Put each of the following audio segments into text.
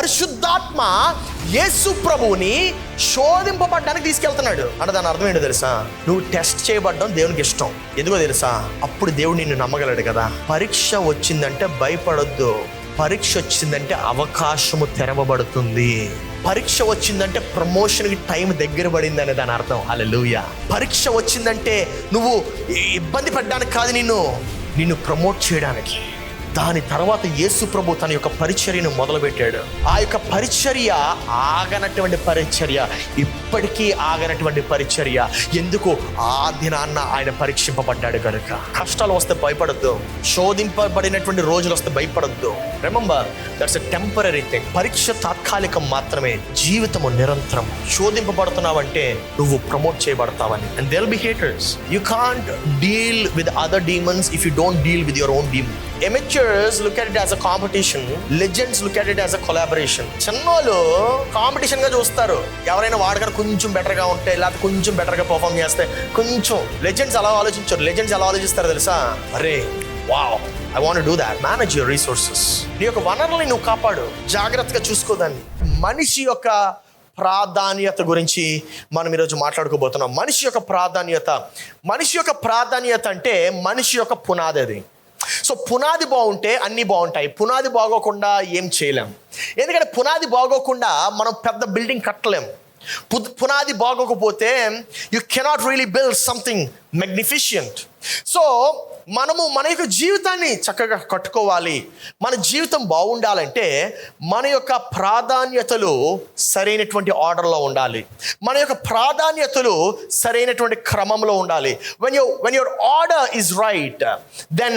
పరిశుద్ధాత్మ యేసు ప్రభువుని శోధింపబడ్డానికి తీసుకెళ్తున్నాడు అంటే దాని అర్థం ఏంటో తెలుసా? నువ్వు టెస్ట్ చేయబడ్డం దేవునికి ఇష్టం. ఎందుకో తెలుసా? అప్పుడు దేవుడు నిన్ను నమ్మగలడు కదా. పరీక్ష వచ్చిందంటే భయపడొద్దు. పరీక్ష వచ్చిందంటే అవకాశము తెరవబడుతుంది. పరీక్ష వచ్చిందంటే ప్రమోషన్కి టైం దగ్గర పడింది అనే దాని అర్థం. హల్లెలూయా. పరీక్ష వచ్చిందంటే నువ్వు ఇబ్బంది పడ్డానికి కాదు, నిన్ను ప్రమోట్ చేయడానికి. దాని తర్వాత యేసు ప్రభు తన యొక్క పరిచర్యను మొదలుపెట్టాడు. ఆ యొక్క పరిచర్య ఆగనటువంటి పరిచర్య, ఇప్పటికీ ఆగనటువంటి పరిచర్య. ఎందుకు? ఆ దినాన్న ఆయన పరీక్షింపబడ్డాడు కనుక. కష్టాలు వస్తే భయపడద్దు, శోధింపబడినటువంటి రోజులు వస్తే భయపడద్దు. Remember, that's a temporary thing. పరీక్ష తాత్కాలికం మాత్రమే, జీవితము నిరంతరం. శోధింపబడుతున్నావంటే నువ్వు ప్రమోట్ చేయబడతావని. And there will be haters. You can't deal with other demons if you don't deal with your own demon. Amateurs look at it as a competition. Legends look at it as a collaboration. చిన్నోళ్ళు competition గా చూస్తారు. ఎవరైనా వాడికన్నా కొంచెం better గా ఉంటే, లేకపోతే కొంచెం బెటర్ గా పర్ఫామ్ చేస్తే కొంచెం. లెజెండ్స్ అలా ఆలోచించారు. లెజెండ్స్ ఎలా ఆలోచిస్తారు తెలుసా? అరే wow, I want to do that. Manage your resources. నీ యొక్క వనరుల్ని నువ్వు కాపాడు, జాగ్రత్తగా చూసుకోదాన్ని. మనిషి యొక్క ప్రాధాన్యత గురించి మనం ఈరోజు మాట్లాడుకోబోతున్నాం. మనిషి యొక్క ప్రాధాన్యత అంటే మనిషి యొక్క పునాది అది. సో పునాది బాగుంటే అన్నీ బాగుంటాయి. పునాది బాగోకుండా ఏం చేయలేం. ఎందుకంటే పునాది బాగోకుండా మనం పెద్ద బిల్డింగ్ కట్టలేం. పునాది బాగోకపోతే you cannot really build something magnificent. So మనము మన యొక్క జీవితాన్ని చక్కగా కట్టుకోవాలి. మన జీవితం బాగుండాలంటే మన యొక్క ప్రాధాన్యతలు సరైనటువంటి ఆర్డర్లో ఉండాలి. మన యొక్క ప్రాధాన్యతలు సరైనటువంటి క్రమంలో ఉండాలి. when your order is right, then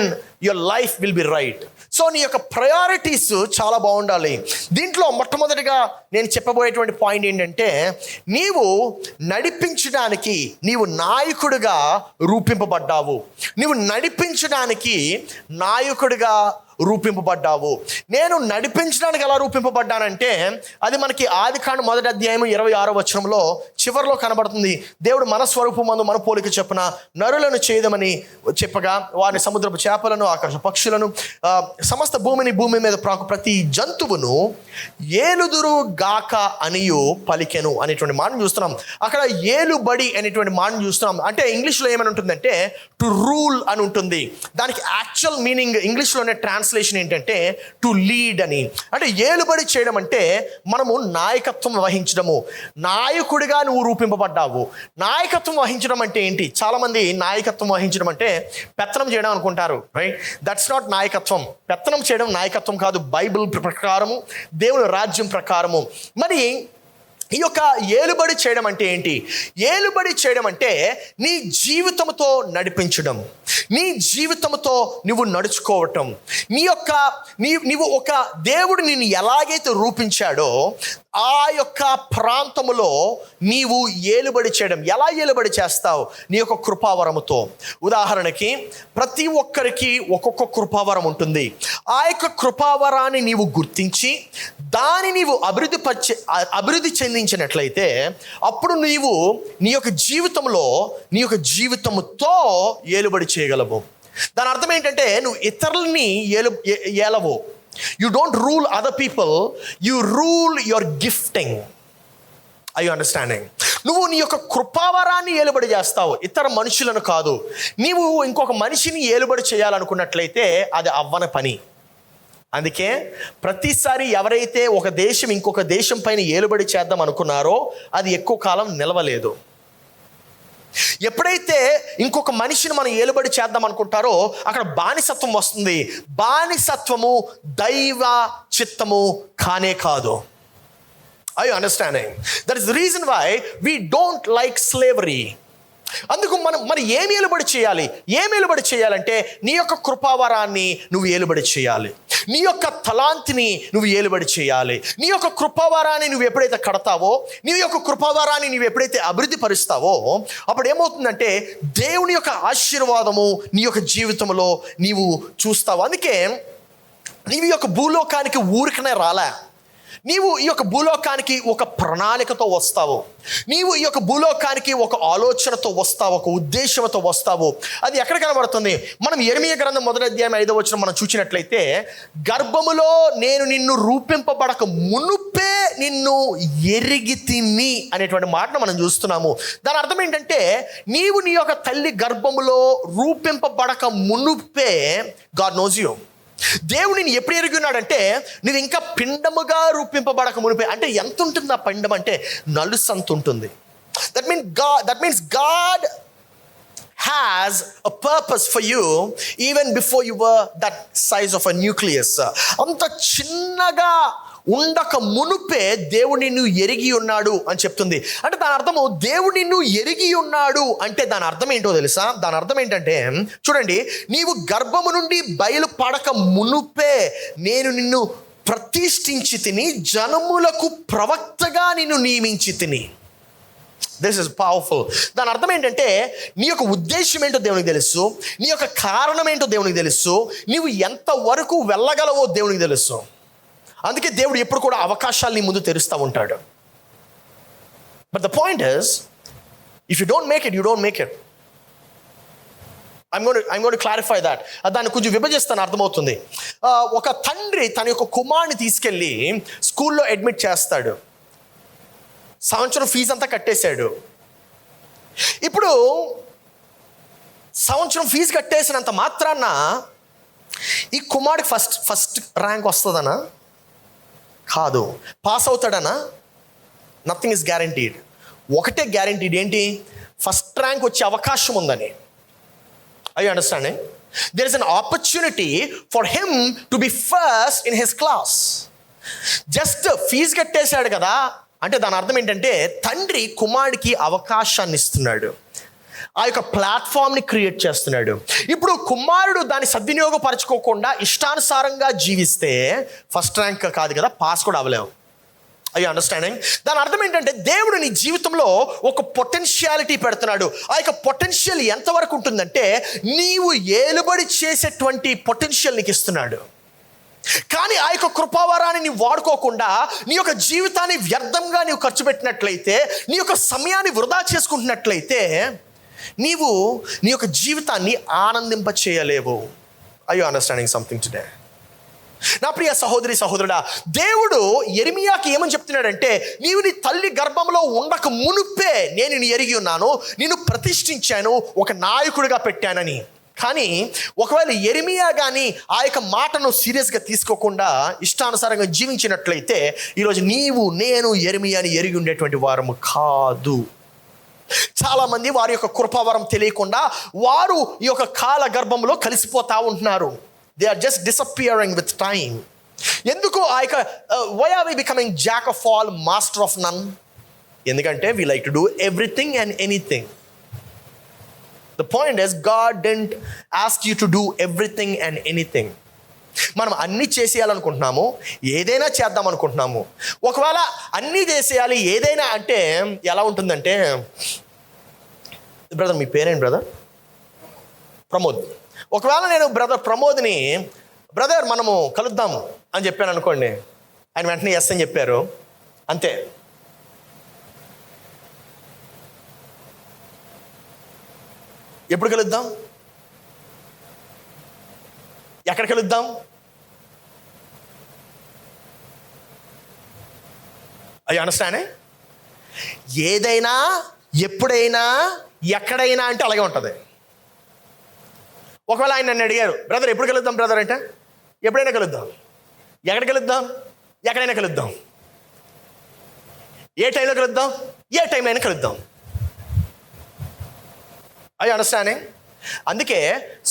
your life will be right. So నీ యొక్క ప్రయారిటీస్ చాలా బాగుండాలి. దీంట్లో మొట్టమొదటిగా నేను చెప్పబోయేటువంటి పాయింట్ ఏంటంటే, నీవు నడిపించడానికి నీవు నాయకుడిగా రూపింపబడ్డావు. నీవు నడిపించడానికి నాయకుడిగా రూపింపబడ్డావు. నేను నడిపించడానికి ఎలా రూపింపబడ్డానంటే, అది మనకి ఆదికాండం 1వ అధ్యాయం 26వ వచనంలో చివరిలో కనబడుతుంది. దేవుడు మన స్వరూపమందు మన పోలిక చొప్పున నరులను చేయదమని చెప్పగా, వారిని సముద్రపు చేపలను, ఆకాశ పక్షులను, సమస్త భూమి మీద ప్రాకు ప్రతి జంతువును ఏలుదురు గాక అనియు పలికెను అనేటువంటి మాటను చూస్తున్నాం. అక్కడ ఏలుబడి అనేటువంటి మాటను చూస్తున్నాం. అంటే ఇంగ్లీష్లో ఏమని ఉంటుందంటే టు రూల్ అని ఉంటుంది. దానికి యాక్చువల్ మీనింగ్ ఇంగ్లీష్లోనే ట్రాన్స్లేషన్ ఏంటంటే టు లీడ్ అని. అంటే ఏలుబడి చేయడం అంటే మనము నాయకత్వం వహించడము. నాయకుడిగా నువ్వు రూపింపబడ్డావు. నాయకత్వం వహించడం అంటే ఏంటి? చాలామంది నాయకత్వం వహించడం అంటే పెత్తనం చేయడం అనుకుంటారు. రైట్? దట్స్ నాట్ నాయకత్వం. పెత్తనం చేయడం నాయకత్వం కాదు, బైబిల్ ప్రకారము, దేవుని రాజ్యం ప్రకారము. మరి ఈ యొక్క ఏలుబడి చేయడం అంటే ఏంటి? ఏలుబడి చేయడం అంటే నీ జీవితంతో నడిపించడం, నీ జీవితంతో నువ్వు నడుచుకోవటం, నీవు ఒక దేవుడు నిన్ను ఎలాగైతే రూపించాడో ఆ యొక్క ప్రాంతములో నీవు ఏలుబడి చేయడం. ఎలా ఏలుబడి చేస్తావు? నీ యొక్క కృపావరముతో. ఉదాహరణకి ప్రతి ఒక్కరికి ఒక్కొక్క కృపావరం ఉంటుంది. ఆ యొక్క కృపావరాన్ని నీవు గుర్తించి దాన్ని నీవు అభివృద్ధి చెందించినట్లయితే అప్పుడు నీవు నీ యొక్క జీవితముతో ఏలుబడి చేయగలవు. దాని అర్థం ఏంటంటే నువ్వు ఇతరులని ఏలవు. You don't rule other people, you rule your gifting. Are you understanding? నువ్వు నీ యొక్క కృపావరాన్ని ఏలుబడి చేస్తావు, ఇతర మనుషులను కాదు. నీవు ఇంకొక మనిషిని ఏలుబడి చేయాలనుకున్నట్లయితే అది అవ్వని పని. అందుకే ప్రతిసారి ఎవరైతే ఒక దేశం ఇంకొక దేశం పైన ఏలుబడి చేద్దాం అనుకున్నారో అది ఎక్కువ కాలం నిలవలేదు. ఎప్పుడైతే ఇంకొక మనిషిని మనం ఏలుబడి చేద్దాం అనుకుంటారో అక్కడ బానిసత్వం వస్తుంది. బానిసత్వము దైవ చిత్తము కానే కాదు. Are you understanding? That is the reason why we don't like slavery. అందుకు మనం ఏం ఏలుబడి చేయాలంటే నీ యొక్క కృపావరాన్ని నువ్వు ఏలుబడి చేయాలి. నీ యొక్క తలాంతిని నువ్వు ఏలుబడి చేయాలి. నీ యొక్క కృపావరాన్ని నువ్వు ఎప్పుడైతే కడతావో, నీ యొక్క కృపావరాన్ని నువ్వు ఎప్పుడైతే అభివృద్ధి పరుస్తావో అప్పుడు ఏమవుతుందంటే దేవుని యొక్క ఆశీర్వాదము నీ యొక్క జీవితంలో నీవు చూస్తావు. అందుకే నీవు యొక్క భూలోకానికి ఊరికనే రాలే. నీవు ఈ యొక్క భూలోకానికి ఒక ప్రణాళికతో వస్తావు, నీవు ఈ యొక్క భూలోకానికి ఒక ఆలోచనతో వస్తావు, ఒక ఉద్దేశంతో వస్తావు. అది ఎక్కడ కనబడుతుంది? మనం యెరెమీయా గ్రంథం 1వ అధ్యాయం 5వ వచనం మనం చూసినట్లయితే, గర్భములో నేను నిన్ను రూపింపబడక మునుపే నిన్ను ఎరిగితిని అనేటువంటి మాటను మనం చూస్తున్నాము. దాని అర్థం ఏంటంటే, నీవు నీ యొక్క తల్లి గర్భములో రూపింపబడక మునుపే గాడ్ నోస్ యు. దేవుడు నేను ఎప్పుడు ఎరిగి ఉన్నాడంటే, నువ్వు ఇంకా పిండముగా రూపింపబడక మునిపే. అంటే ఎంత ఉంటుంది ఆ పిండం అంటే? నలుసంత ఉంటుంది. That means God has a purpose for you even before you were that size of a nucleus. అంత చిన్నగా ఉండక మునుపే దేవుడు నిన్ను ఎరిగి ఉన్నాడు అని చెప్తుంది. అంటే దాని అర్థము, దేవుడు నిన్ను ఎరిగి ఉన్నాడు అంటే దాని అర్థం ఏంటో తెలుసా? దాని అర్థం ఏంటంటే, చూడండి, నీవు గర్భము నుండి బయలుపడక మునుపే నేను నిన్ను ప్రతిష్ఠించి తిని, జనములకు ప్రవక్తగా నిన్ను నియమించి తిని. This is powerful. దాని అర్థం ఏంటంటే, నీ యొక్క ఉద్దేశం ఏంటో దేవునికి తెలుసు, నీ యొక్క కారణం ఏంటో దేవునికి తెలుసు, నీవు ఎంతవరకు వెళ్ళగలవో దేవునికి తెలుసు. అందుకే దేవుడు ఎప్పుడు కూడా అవకాశాలు నీ ముందు తెరుస్తూ ఉంటాడు. But the point is, if you don't make it, you don't make it. I'm going to clarify that. దాన్ని కొంచెం విభజిస్తాను, అర్థమవుతుంది. ఒక తండ్రి తన యొక్క కుమారుని తీసుకెళ్ళి స్కూల్లో అడ్మిట్ చేస్తాడు. సంవత్సరం ఫీజు అంతా కట్టేశాడు. ఇప్పుడు సంవత్సరం ఫీజు కట్టేసినంత మాత్రాన ఈ కుమారుడికి ఫస్ట్ ర్యాంక్ వస్తుందనా? కాదు. పాస్ అవుతాడనా? Nothing is guaranteed. ఒకటే గ్యారంటీడ్, ఏంటి? ఫస్ట్ ర్యాంక్ వచ్చే అవకాశం ఉందని. I you understanding? There is an opportunity for him to be first in his class. Just fees కట్టేశాడు కదా అంటే దాని అర్థం ఏంటంటే, తండ్రి కుమారుడికి అవకాశాన్ని ఇస్తున్నాడు, ఆ యొక్క ప్లాట్ఫామ్ని క్రియేట్ చేస్తున్నాడు. ఇప్పుడు కుమారుడు దాన్ని సద్వినియోగపరచుకోకుండా ఇష్టానుసారంగా జీవిస్తే ఫస్ట్ ర్యాంక్ కాదు కదా, పాస్ కూడా అవ్వలేవు. I understanding? దాని అర్థం ఏంటంటే, దేవుడు నీ జీవితంలో ఒక పొటెన్షియాలిటీ పెడుతున్నాడు. ఆ యొక్క పొటెన్షియల్ ఎంతవరకు ఉంటుందంటే, నీవు ఏలుబడి చేసేటువంటి పొటెన్షియల్ నీకు ఇస్తున్నాడు. కానీ ఆ యొక్క కృపావరాన్ని నీవు వాడుకోకుండా నీ యొక్క జీవితాన్ని వ్యర్థంగా నీవు ఖర్చు పెట్టినట్లయితే, నీ యొక్క సమయాన్ని వృధా చేసుకుంటున్నట్లయితే, నీవు నీ యొక్క జీవితాన్ని ఆనందింప చేయలేవు. I you understanding something today? నా ప్రియ సహోదరి సహోదరుడా, దేవుడు యెరెమీయాకి ఏమని చెప్తున్నాడంటే, నీవు నీ తల్లి గర్భంలో ఉండక మునుపే నేను నిన్ను ఎరిగి ఉన్నాను, నిన్ను ప్రతిష్ఠించాను, ఒక నాయకుడిగా పెట్టానని. కానీ ఒకవేళ యెరెమీయా కానీ ఆ యొక్క మాటను సీరియస్గా తీసుకోకుండా ఇష్టానుసారంగా జీవించినట్లయితే, ఈరోజు నీవు నేను యెరెమీయాని ఎరిగి ఉండేటువంటి వారము కాదు. చాలామంది వారి యొక్క కృపావరం తెలియకుండా వారు ఈ యొక్క కాల గర్భంలో కలిసిపోతూ ఉంటున్నారు. They are just disappearing with time. ఎందుకు ఆ యొక్క why are we becoming jack of all, master of none? ఎందుకంటే we like to do everything and anything. The point is, God didn't ask you to do everything and anything. మనం అన్నీ చేసేయాలనుకుంటున్నాము, ఏదైనా చేద్దాం అనుకుంటున్నాము. ఒకవేళ అన్నీ చేసేయాలి ఏదైనా అంటే ఎలా ఉంటుందంటే, బ్రదర్ మీ పేరేంటి? బ్రదర్ ప్రమోద్. ఒకవేళ నేను బ్రదర్ ప్రమోద్ని, బ్రదర్ మనము కలుద్దాము అని చెప్పాను అనుకోండి, ఆయన వెంటనే ఎస్ అని చెప్పారు, అంతే. ఎప్పుడు కలుద్దాం? ఎక్కడ కలుద్దాం? అయ్యి అండర్స్టాండింగ్? ఏదైనా ఎప్పుడైనా ఎక్కడైనా అంటే అలాగే ఉంటుంది. ఒకవేళ ఆయన నన్ను అడిగారు, బ్రదర్ ఎప్పుడు కలుద్దాం బ్రదర్ అంటే, ఎప్పుడైనా కలుద్దాం. ఎక్కడ కలుద్దాం? ఎక్కడైనా కలుద్దాం. ఏ టైంలో కలుద్దాం? ఏ టైం అయినా కలుద్దాం. అయ్యి అండర్స్టాండింగ్? అందుకే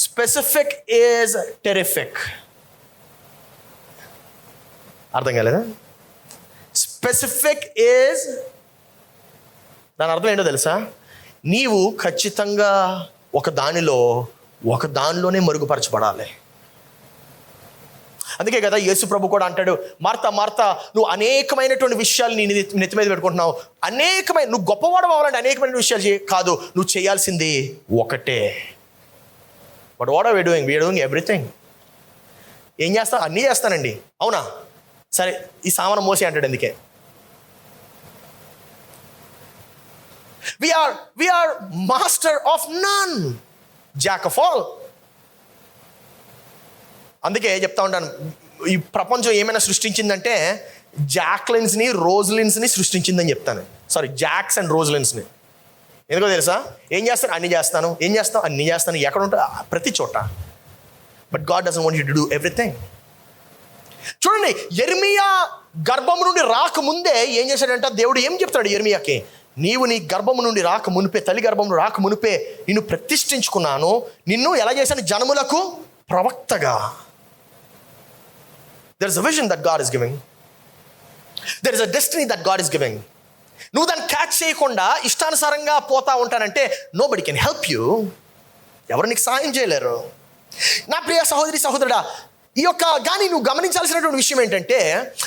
స్పెసిఫిక్ ఈజ్ టెరిఫిక్. అర్థం కాలేదా? స్పెసిఫిక్ ఈజ్, దాని అర్థం ఏంటో తెలుసా? నీవు ఖచ్చితంగా ఒక దానిలోనే మరుగుపరచబడాలి. అందుకే కదా యేసు ప్రభు కూడా అంటాడు, మార్తా మార్తా, నువ్వు అనేకమైనటువంటి విషయాలు నీ నెత్తి మీద పెట్టుకుంటున్నావు, నువ్వు గొప్పవాడు అవ్వాలంటే అనేకమైన విషయాలు కాదు, నువ్వు చేయాల్సింది ఒకటే. But what are we doing? We're doing everything. ఏం చేస్తా? అన్నీ చేస్తానండి. అవునా? సరే ఈ సామాను మోసే అంటాడు. ఎందుకే we are master of none, jack of all. అందుకే చెప్తా ఉంటాను, ఈ ప్రపంచం ఏమైనా సృష్టించిందంటే జాక్లిన్స్ని రోజ్లిన్స్ని సృష్టించిందని చెప్తాను. సారీ, జాక్స్ అండ్ రోజ్లిన్స్ని. ఎందుకో తెలుసా? ఏం చేస్తాను? అన్ని చేస్తాను. ఏం చేస్తాను? అన్ని చేస్తాను. ఎక్కడ ఉంటా? ప్రతి చోట. But God doesn't want you to do everything. చూడండి, యెర్మీయా గర్భము నుండి రాకముందే ఏం చేశాడంటే దేవుడు ఏం చెప్తాడు యెర్మీయాకి? నీవు నీ గర్భము నుండి రాక మునిపే, తల్లి గర్భము రాక మునిపే నిన్ను ప్రతిష్ఠించుకున్నాను, నిన్ను ఎలా చేశాను? జనములకు ప్రవక్తగా. There is a vision that God is giving. There is a destiny that God is giving. నువ్వు దాన్ని క్యాచ్ చేయకుండా ఇష్టానుసారంగా పోతా ఉంటానంటే nobody can help you. ఎవరు నీకు సాయం చేయలేరు. నా ప్రియ సహోదరి సహోదరుడా, కానీ నువ్వు గమనించాల్సినటువంటి విషయం ఏంటంటే,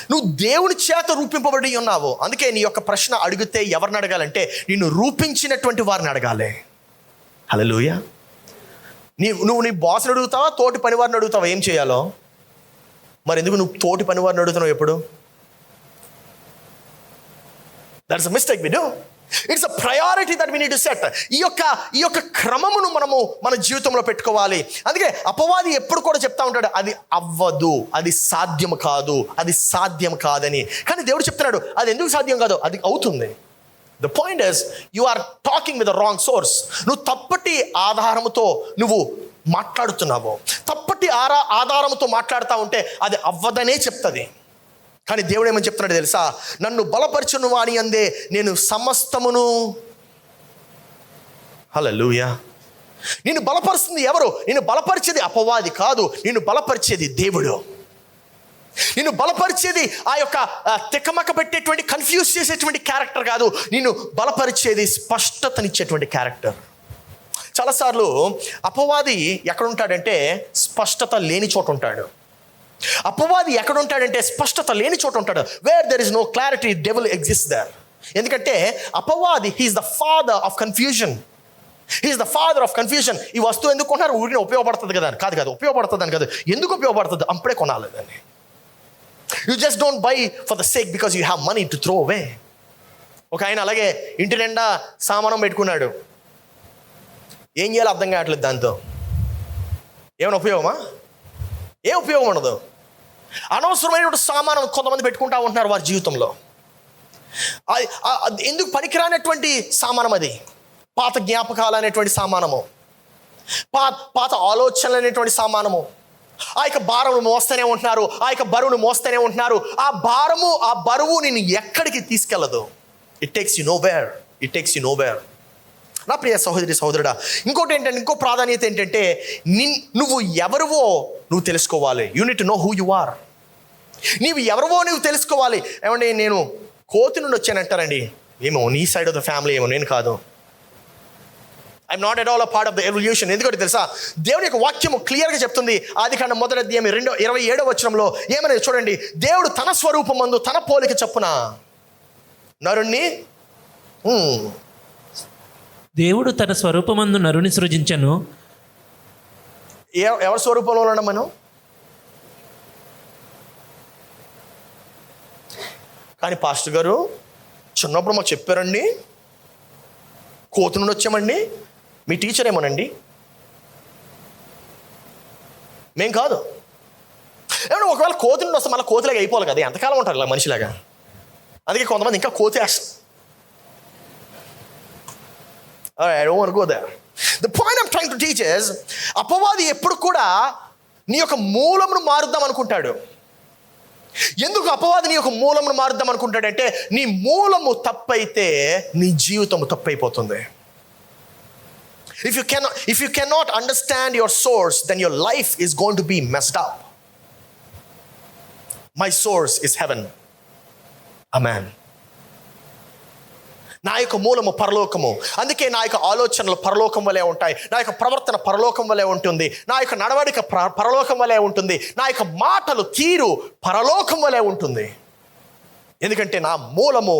నువ్వు దేవుని చేత రూపింపబడి ఉన్నావు. అందుకే నీ యొక్క ప్రశ్న అడిగితే ఎవరిని అడగాలంటే నిన్ను రూపించినటువంటి వారిని అడగాలి. హల్లెలూయా. నువ్వు నీ బాస్ని అడుగుతావా, తోటి పనివారిని అడుగుతావా ఏం చేయాలో? మరి ఎందుకు నువ్వు తోటి పనివారిని అడుగుతున్నావు ఎప్పుడు? That's a mistake we do. It's a priority that we need to set. ఈ యొక్క క్రమమును మనము మన జీవితంలో పెట్టుకోవాలి. అందుకే అపవాది ఎప్పుడు కూడా చెప్తా ఉంటాడు, అది అవ్వదు, అది సాధ్యం కాదు, అది సాధ్యం కాదని. కానీ దేవుడు చెప్తున్నాడు, అది ఎందుకు సాధ్యం కాదు, అది అవుతుంది. The point is you are talking with the wrong source. నువ్వు తప్పటి ఆధారముతో నువ్వు మాట్లాడుతున్నావు. తప్పటి ఆధారముతో మాట్లాడుతూ ఉంటే అది అవ్వదనే చెప్తుంది. కానీ దేవుడు ఏమని చెప్తున్నాడు తెలుసా? నన్ను బలపరచును వాని అందే నేను సమస్తమును. హల్లెలూయా. నిన్ను బలపరుస్తుంది ఎవరు? నిన్ను బలపరిచేది అపవాది కాదు, నిన్ను బలపరిచేది దేవుడు. నిన్ను బలపరిచేది ఆ యొక్క తికమక పెట్టేటువంటి, కన్ఫ్యూజ్ చేసేటువంటి క్యారెక్టర్ కాదు. నిన్ను బలపరిచేది స్పష్టతనిచ్చేటువంటి క్యారెక్టర్. చాలాసార్లు అపవాది ఎక్కడుంటాడంటే స్పష్టత లేని చోట ఉంటాడు. అపవాది ఎక్కడుంటాడంటే స్పష్టత లేని చోట ఉంటాడు. Where there is no clarity, devil exist there. ఎందుకంటే అపవాది he's the father of confusion. He's the father of confusion. ఈ వస్తువు ఎందుకు కొన్నారు? ఊరిని ఉపయోగపడుతుంది కదా? కాదు, ఉపయోగపడుతుంది అని కాదు. ఎందుకు ఉపయోగపడుతుంది? అప్పుడే కొనాలి దాన్ని. You just don't by for the sake because you have money to throw away. ఒక ఆయన అలాగే ఇంటి నిండా సామానం పెట్టుకున్నాడు. ఏం చేయాలో అర్థం కావట్లేదు. దాంతో ఏమైనా ఉపయోగమా? ఏం ఉపయోగం ఉండదు. అనవసరమైనటువంటి సామానం కొంతమంది పెట్టుకుంటా ఉంటున్నారు వారి జీవితంలో. ఎందుకు పనికిరానటువంటి సామానం అది. పాత జ్ఞాపకాలు అనేటువంటి సామానము, పాత ఆలోచనలు అనేటువంటి సామానము. ఆ యొక్క భారమును మోస్తూనే ఉంటున్నారు, ఆ యొక్క బరువును మోస్తూనే ఉంటున్నారు. ఆ బరువు నిన్ను ఎక్కడికి తీసుకెళ్ళదు. It takes you nowhere. నా ప్రియ సహోదరి సహోదరుడా, ఇంకోటి ఏంటంటే, ఇంకో ప్రాధాన్యత ఏంటంటే, నువ్వు ఎవరివో నువ్వు తెలుసుకోవాలి. You need to know who you are. నీవు ఎవరివో నువ్వు తెలుసుకోవాలి. ఏమండి, నేను కోతి నుండి వచ్చానంటారండి. ఏమో నీ సైడ్ ఆఫ్ ద ఫ్యామిలీ ఏమో, నేను కాదు. I'm not at all a part of the evolution. ఎందుకంటే తెలుసా, దేవుని యొక్క వాక్యము క్లియర్గా చెప్తుంది. ఆదికాండం 1వ అధ్యాయం 27వ వచనంలో ఏమనేది చూడండి. దేవుడు తన స్వరూపమందు తన పోలిక చొప్పున నరుణ్ణి దేవుడు తన స్వరూపమందు నరుని సృజించెను. ఎవరి స్వరూపంలో ఉన్నాం మనం? కానీ పాస్టర్ గారు చిన్నప్పుడు మాకు చెప్పారండి, కోతి నుండి వచ్చామండి. మీ టీచర్ ఏమోనండి, మేం కాదు. ఏమన్నా ఒకవేళ కోతి నుండి వస్తే మళ్ళీ కోతిలాగా అయిపోవాలి కదా, ఎంతకాలం ఉంటారు ఇలా మనిషిలాగా. అందుకే కొంతమంది ఇంకా కోతి I don't want to go there. The point I'm trying to teach is, అపవాది ఎప్పుడు కూడా నీ యొక్క మూలమును మారుద్దాం అనుకుంటాడు. ఎందుకు అపవాది నీ యొక్క మూలమును మారుద్దాం అనుకుంటాడంటే, నీ మూలము తప్పైతే నీ జీవితము తప్పైపోతుంది. If you cannot understand your source, then your life is going to be messed up. My source is heaven. Amen. నా యొక్క మూలము పరలోకము. అందుకే నా యొక్క ఆలోచనలు పరలోకం వలె ఉంటాయి, నా యొక్క ప్రవర్తన పరలోకం వలె ఉంటుంది, నా యొక్క నడవడిక పరలోకం వలె ఉంటుంది, నా యొక్క మాటలు తీరు పరలోకం వలె ఉంటుంది. ఎందుకంటే నా మూలము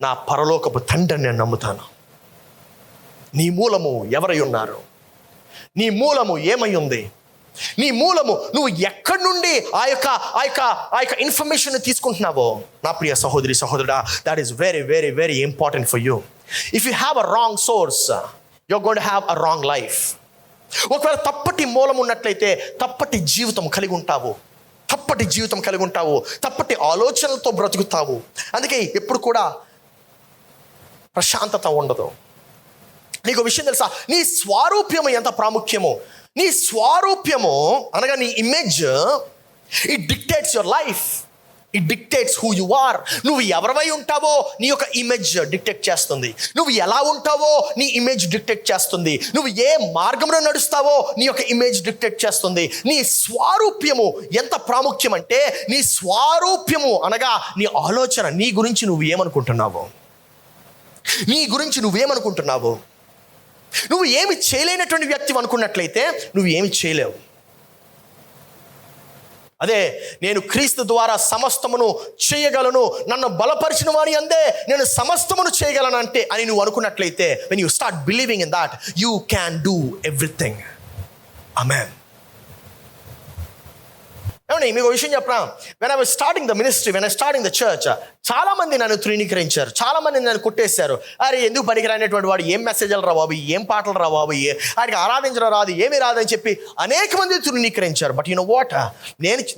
నా పరలోకపు తండ్రిని నేను నమ్ముతాను. నీ మూలము ఎవరై ఉన్నారు? నీ మూలము ఏమై ఉంది? నీ మూలము, నువ్వు ఎక్కడి నుండి ఆ యొక్క ఇన్ఫర్మేషన్ తీసుకుంటున్నావో నా ప్రియ సహోదరి సహోదరుడా, that is very very very important for you. If you have a wrong source, you are going to have a wrong life. ఒకవేళ తప్పటి మూలం ఉన్నట్లయితే తప్పటి జీవితం కలిగి ఉంటావు, తప్పటి ఆలోచనలతో బ్రతుకుతావు. అందుకే ఎప్పుడు కూడా ప్రశాంతత ఉండదు. నీకు విషయం తెలుసా, నీ స్వారూప్యము ఎంత ప్రాముఖ్యమో. నీ స్వారూప్యము అనగా నీ image, it dictates your life, it dictates who you are. నువ్వు ఎవరివై ఉంటావో నీ యొక్క ఇమేజ్ డిక్టేట్ చేస్తుంది. నువ్వు ఎలా ఉంటావో నీ ఇమేజ్ డిక్టేట్ చేస్తుంది. నువ్వు ఏ మార్గంలో నడుస్తావో నీ యొక్క ఇమేజ్ డిక్టేట్ చేస్తుంది. నీ స్వారూప్యము ఎంత ప్రాముఖ్యం అంటే, నీ స్వారూప్యము అనగా నీ ఆలోచన, నీ గురించి నువ్వేమనుకుంటున్నావు. నువ్వు ఏమి చేయలేనటువంటి వ్యక్తి అనుకున్నట్లయితే నువ్వు ఏమి చేయలేవు. అదే నేను క్రీస్తు ద్వారా సమస్తమును చేయగలను, నన్ను బలపరిచిన వాని అందే నేను సమస్తమును చేయగలను అంటే అని నువ్వు అనుకున్నట్లయితే, when you start believing in that, you can do everything. Amen. ఏమండి, మీకు విషయం చెప్పరా, when I was starting the ministry, when I was starting the church, చాలా మంది నన్ను తృణీకరించారు, చాలా మంది నన్ను కొట్టేశారు. అరే ఎందుకు పనికిరానేటువంటి వాడు, ఏం మెసేజ్లు రా బాబు, ఏం పాటలు రా బాబు, ఆయనకి ఆరాధించడం రాదు, ఏమీ రాదని చెప్పి అనేక మంది తృణీకరించారు. బట్ యు నో వాట్,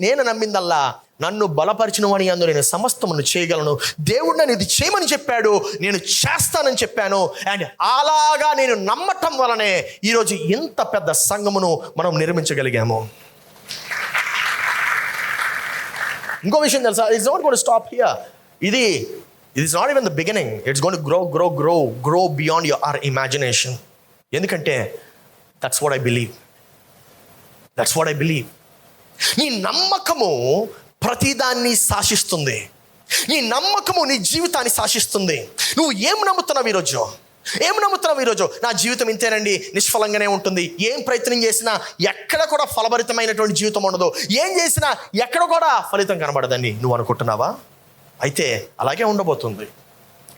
నేను నమ్మిందల్లా, నన్ను బలపరిచిన వాని యందు నేను సమస్తమును చేయగలను. దేవుడు నన్ను ఇది చేయమని చెప్పాడు, నేను చేస్తానని చెప్పాను. అండ్ అలాగా నేను నమ్మటం వలనే ఈరోజు ఇంత పెద్ద సంఘమును మనం నిర్మించగలిగాము. ఇంకో విషయం తెలుసా, it's not going to stop here. ఇది is not even the beginning, it's going to grow beyond your imagination. ఎందుకంటే దట్స్ వాట్ ఐ బిలీవ్. నీ నమ్మకము ప్రతిదాన్ని శాసిస్తుంది. నీ నమ్మకము నీ జీవితాన్ని శాసిస్తుంది. నువ్వు ఏం నమ్ముతున్నావు ఈరోజు? నా జీవితం ఇంతేనండి, నిష్ఫలంగానే ఉంటుంది, ఏం ప్రయత్నం చేసినా ఎక్కడ కూడా ఫలభరితమైనటువంటి జీవితం ఉండదు, ఏం చేసినా ఎక్కడ కూడా ఫలితం కనబడదని నువ్వు అనుకుంటున్నావా? అయితే అలాగే ఉండబోతుంది.